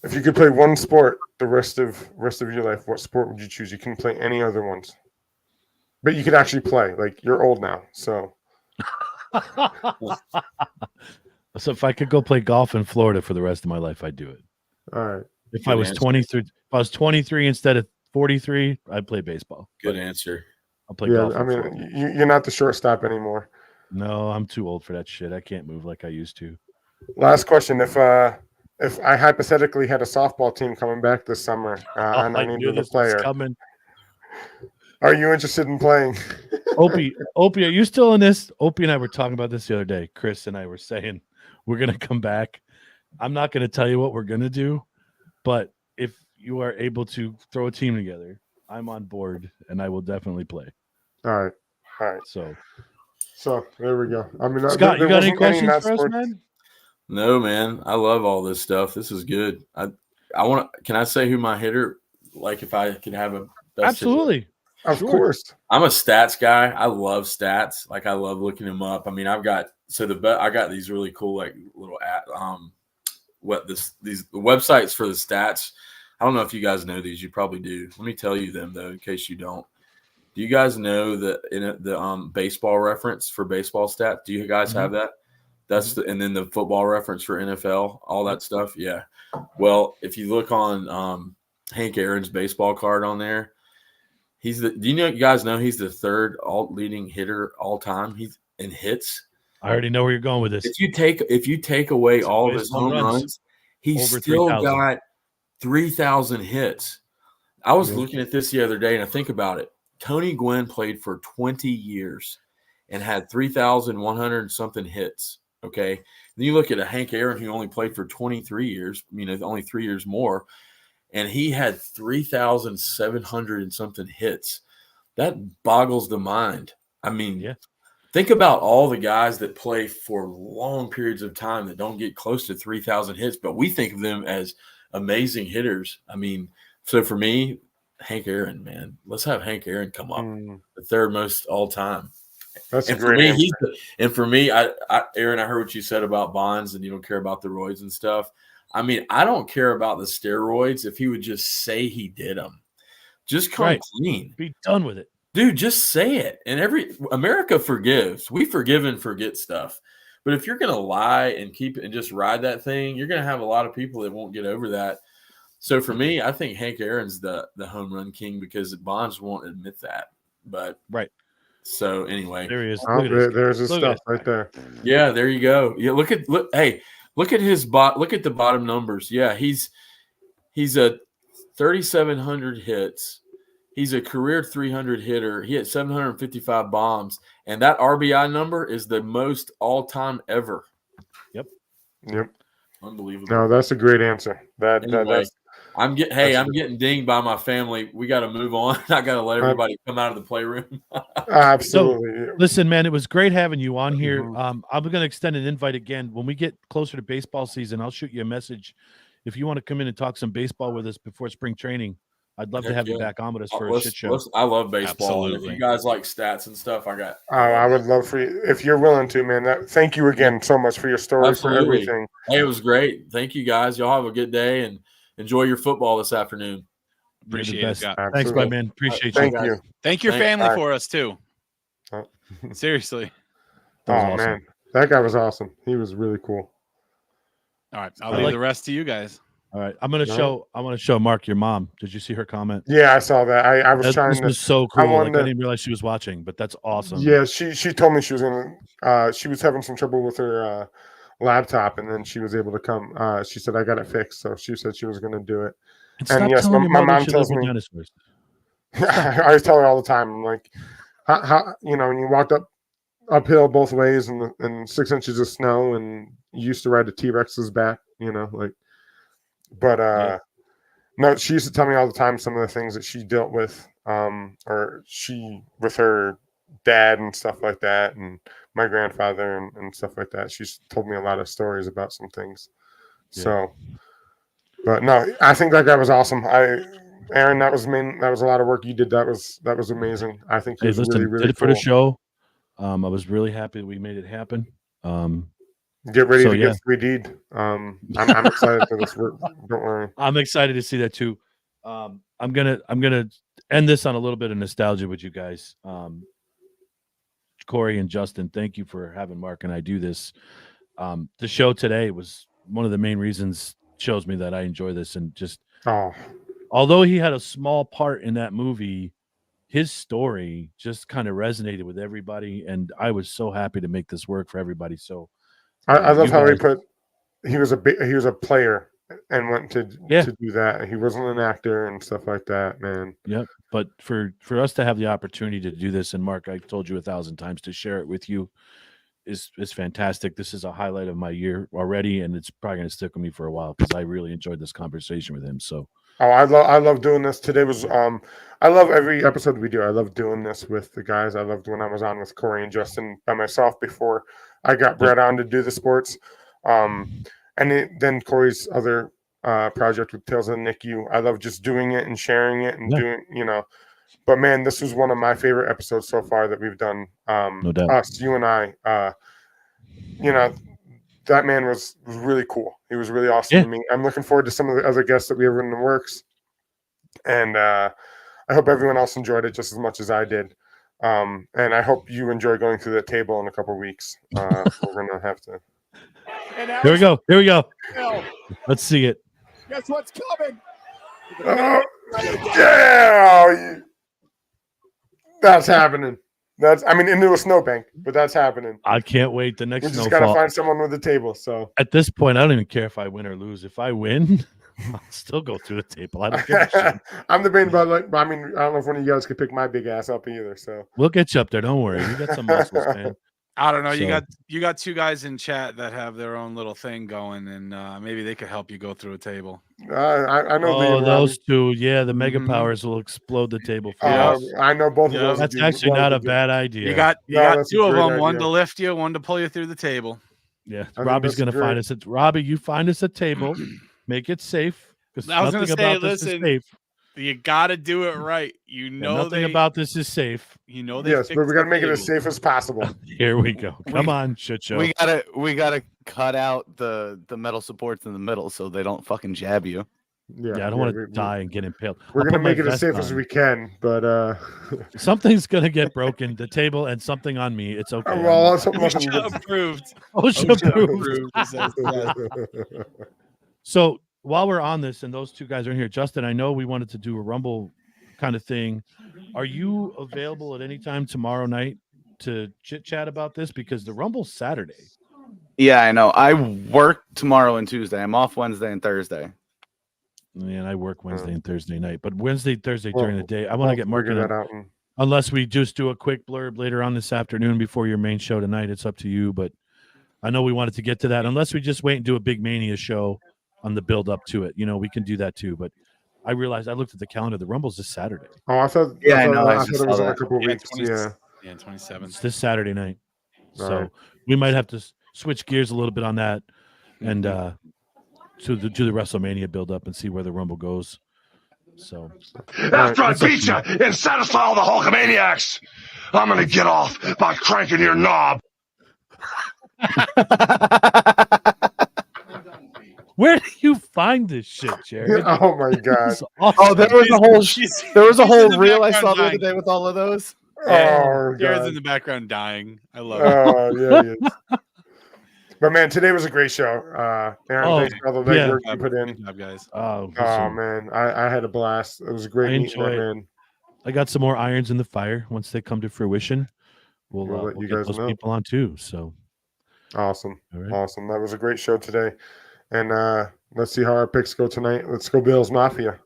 If you could play one sport the rest of your life, what sport would you choose? You can play any other ones, but you could actually play. Like you're old now, so.
So if I could go play golf in Florida for the rest of my life, I'd do it.
All right.
If I was 23 instead of 43, I'd play baseball.
Good answer.
I'll play golf.
I mean, you're not the shortstop anymore.
No, I'm too old for that shit. I can't move like I used to.
Last question: If I hypothetically had a softball team coming back this summer, and I needed a player, are you interested in playing?
Opie, are you still in this? Opie and I were talking about this the other day. Chris and I were saying we're gonna come back. I'm not gonna tell you what we're gonna do, but if you are able to throw a team together, I'm on board and I will definitely play.
All right. So there we go. I mean,
Scott, you got any questions for us, man?
No, man. I love all this stuff. This is good. I want to. Can I say who my hitter? Like, if I could have a best
Absolutely.
Hitter?
Of course.
I'm a stats guy. I love stats. Like, I love looking them up. I mean, I got these really cool like little these websites for the stats. I don't know if you guys know these. You probably do. Let me tell you them though, in case you don't. Do you guys know the baseball reference for baseball stats? Do you guys have that? That's and then the football reference for NFL, all that stuff. Yeah. Well, if you look on Hank Aaron's baseball card on there, do you guys know he's the third leading hitter all time? He's in hits.
I already know where you're going with this.
If you take away all of his home runs, he's still
3,000.
got 3,000 hits. I was looking at this the other day, and I think about it. Tony Gwynn played for 20 years and had 3,100 something hits. Okay. Then you look at a Hank Aaron who only played for 23 years, only 3 years more, and he had 3,700 and something hits. That boggles the mind. I mean, think about all the guys that play for long periods of time that don't get close to 3,000 hits, but we think of them as amazing hitters. I mean, so for me, Hank Aaron, man, let's have Hank Aaron come up, the third most all time.
That's
and
a great answer.
And for me, Aaron, I heard what you said about Bonds and you don't care about the roids and stuff. I mean, I don't care about the steroids if he would just say he did them. Just come clean.
Be done with it.
Dude, just say it. And America forgives. We forgive and forget stuff. But if you're going to lie and keep it and just ride that thing, you're going to have a lot of people that won't get over that. So for me, I think Hank Aaron's the home run king because Bonds won't admit that. But so anyway,
there he is.
There's his stuff right there.
Yeah, there you go. Yeah, look at his look at the bottom numbers. Yeah, he's a 3,700 hits. He's a career 300 hitter. He had 755 bombs, and that RBI number is the most all-time ever.
Yep.
Unbelievable.
No, that's a great answer.
I'm getting dinged by my family. We got to move on. I got to let everybody come out of the playroom.
Absolutely.
So, listen, man, it was great having you on here. I'm going to extend an invite again. When we get closer to baseball season, I'll shoot you a message. If you want to come in and talk some baseball with us before spring training, I'd love to have you back on with us for a shit show.
I love baseball. If you guys like stats and stuff,
I would love for you, if you're willing to, man. Thank you again so much for your story, for everything.
Hey, it was great. Thank you, guys. Y'all have a good day and enjoy your football this afternoon.
Appreciate it, Scott.
Thanks, my man. Appreciate you.
Thank you.
Thank your family for us too. Seriously.
Oh man, that guy was awesome. He was really cool.
All right, I'll leave the rest to you guys.
All right, I want to show Mark your mom. Did you see her comment?
Yeah, I saw that. I was trying to.
This was so cool. I didn't realize she was watching, but that's awesome.
Yeah, she told me she was gonna. She was having some trouble with her laptop, and then she was able to come. She said I got it fixed, so she said she was going to do it.
And yes, my mom tells me.
I always tell her all the time. I'm like, how when you walked uphill both ways and 6 inches of snow, and you used to ride a T-Rex's back, but No, she used to tell me all the time some of the things that she dealt with, or she with her dad and stuff like that, and my grandfather and stuff like that. She's told me a lot of stories about some things.
Yeah.
So, but no, I think that guy was awesome. Aaron, that was a lot of work you did. That was amazing. I think he
Hey,
was
listen,
really, really
did it for
cool.
the show. I was really happy that we made it happen.
Get ready
So,
to
yeah.
get 3D'd. I'm excited for this. Don't worry.
I'm excited to see that too. I'm gonna end this on a little bit of nostalgia with you guys. Corey and Justin, thank you for having Mark and I do this. The show today was one of the main reasons, shows me that I enjoy this, and just although he had a small part in that movie, his story just kind of resonated with everybody, and I was so happy to make this work for everybody. So
I love how he was a player and went to do that. He wasn't an actor and stuff like that, man.
Yep. But for us to have the opportunity to do this, and Mark, I told you 1,000 times, to share it with you is fantastic. This is a highlight of my year already, and it's probably going to stick with me for a while because I really enjoyed this conversation with him. So
I love doing this. Today was I love every episode we do. I love doing this with the guys. I loved when I was on with Corey and Justin by myself before I got brought on to do the sports. And then Corey's other project with Tales of the NICU. I love just doing it and sharing it and doing, But man, this was one of my favorite episodes so far that we've done.
No doubt.
Us, you and I. That man was really cool. He was really awesome to me. I'm looking forward to some of the other guests that we have in the works, and I hope everyone else enjoyed it just as much as I did. And I hope you enjoy going through the table in a couple of weeks. We're gonna have to.
Here we go. Let's see it.
Guess what's coming?
Yeah, that's happening. Into a snowbank, but that's happening.
I can't wait. The next
We just
snowfall.
gotta find someone with a table. So
at this point, I don't even care if I win or lose. If I win, I'll still go through the table. I don't give a shit.
I'm debating about I don't know if one of you guys could pick my big ass up either. So
we'll get you up there. Don't worry. You got some muscles, man.
I don't know. You got two guys in chat that have their own little thing going, and maybe they could help you go through a table.
I know.
Oh, those two. Yeah, the mega powers will explode the table for us.
I know both of those.
That's actually not a bad idea.
You got two of them. One to lift you, one to pull you through the table.
Yeah, Robbie's gonna find us. Robbie, you find us a table. Make it safe.
I was gonna say, listen. You got to do it right.
Nothing about this is safe.
Yes, but we got to make it as safe as possible.
Here we go. Come on, shit show.
We gotta cut out the metal supports in the middle so they don't fucking jab you.
Yeah, I don't want to die and get impaled.
We're gonna make it as safe as we can, but
something's gonna get broken. The table and something on me. It's okay.
Well,
OSHA approved.
OSHA approved. So while we're on this, and those two guys are in here, Justin, I know we wanted to do a Rumble kind of thing. Are you available at any time tomorrow night to chit chat about this? Because the Rumble's Saturday.
Yeah, I know. I work tomorrow and Tuesday. I'm off Wednesday and Thursday.
And I work Wednesday and Thursday night, but Wednesday, Thursday during the day. I want to get marketed
out.
Unless we just do a quick blurb later on this afternoon before your main show tonight. It's up to you, but I know we wanted to get to that. Unless we just wait and do a big Mania show on the build up to it. We can do that too. But I realized I looked at the calendar. The Rumble's this Saturday.
Oh, I thought.
Yeah, I know.
I thought it was in a couple weeks.
27th.
It's this Saturday night.
All
So
right.
we might have to switch gears a little bit on that and to the WrestleMania build up and see where the Rumble goes. So
after I beat you and satisfy all the Hulkamaniacs, I'm gonna get off by cranking your knob.
where do you find this shit, Jared?
Oh my god!
This is awesome.
Oh, there was a whole reel I saw the other day with all of those.
Oh
Jared's
god!
in the background dying. I love it.
Oh yeah, he is. But man, today was a great show. Aaron, thanks for all the legwork you put in.
Good job, guys.
Oh
Man, I had a blast. It was a great meeting, man.
I got some more irons in the fire. Once they come to fruition, we'll
let you
get
guys
those
know.
people on too. So
Awesome.
all right.
Awesome. That was a great show today. And let's see how our picks go tonight. Let's go Bills Mafia.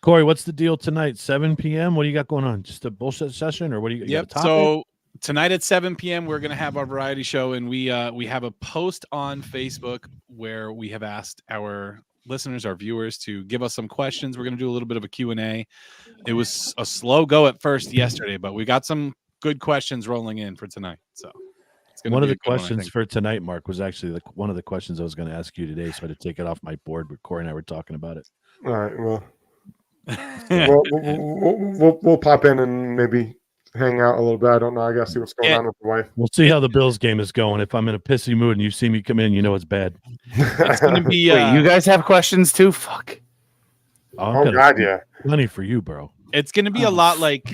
Corey, what's the deal tonight? 7 p.m. What do you got going on? Just a bullshit session, or what do you?
Yep. So tonight at 7 p.m. we're gonna have our variety show, and we have a post on Facebook where we have asked our listeners, our viewers, to give us some questions. We're going to do a little bit of a Q&A. It was a slow go at first yesterday, but we got some good questions rolling in for tonight. So it's going to
One
be
of
a
the
good one, I
questions
think.
for tonight, Mark, was actually one of the questions I was going to ask you today. So I had to take it off my board, but Corey and I were talking about it.
All right. Well, we'll pop in and maybe hang out a little bit. I don't know. I gotta see what's going on with the wife.
We'll see how the Bills game is going. If I'm in a pissy mood and you see me come in, you know it's bad.
It's going to be.
Wait, you guys have questions too? Fuck.
Oh God, yeah.
Plenty for you, bro.
It's going to be a lot like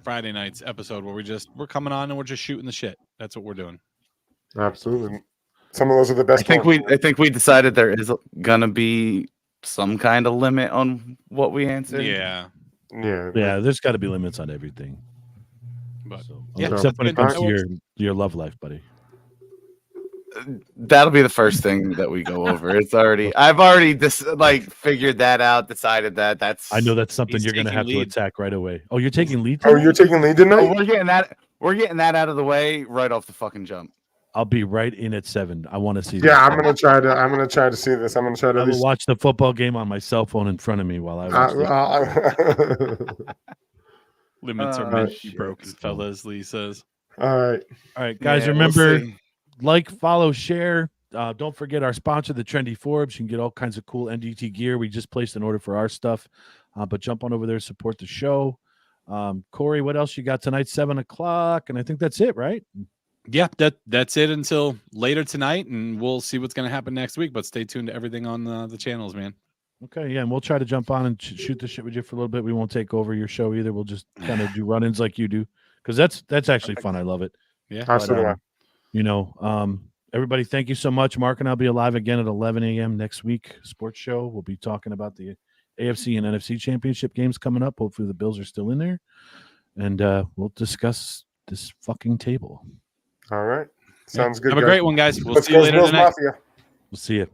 Friday night's episode where we're coming on and we're just shooting the shit. That's what we're doing.
Absolutely. Some of those are the best.
I think we decided there is gonna be some kind of limit on what we answer.
Yeah.
Yeah.
There's got to be limits on everything.
But
except when it comes to your love life, buddy.
That'll be the first thing that we go over. I've already figured that out, decided that
I know that's something you're going to have to attack right away. Oh, you're taking lead tonight?
Oh, you're taking lead tonight?
We're getting that out of the way right off the fucking jump.
I'll be right in at 7. I want to see.
Yeah, I'm gonna try to see this. I'm gonna try to.
I will watch the football game on my cell phone in front of me while I watch.
Limits are meant to be broken, fellas. Lee says.
All
right, guys. Remember, like, follow, share. Don't forget our sponsor, the Trendy Forbes. You can get all kinds of cool NDT gear. We just placed an order for our stuff, but jump on over there, support the show. Corey, what else you got tonight? 7:00, and I think that's it, right?
Yeah, that's it until later tonight, and we'll see what's going to happen next week. But stay tuned to everything on the channels, man.
Okay, yeah, and we'll try to jump on and shoot the shit with you for a little bit. We won't take over your show either. We'll just kind of do run-ins like you do, because that's actually fun. I love it.
Yeah,
absolutely.
Everybody, thank you so much. Mark and I'll be live again at 11 a.m. next week. Sports show. We'll be talking about the AFC and NFC championship games coming up. Hopefully the Bills are still in there, and we'll discuss this fucking table.
right. Sounds good.
Have a great one, guys. We'll
Let's
see you
go
later
Bills
tonight.
Mafia.
We'll see you.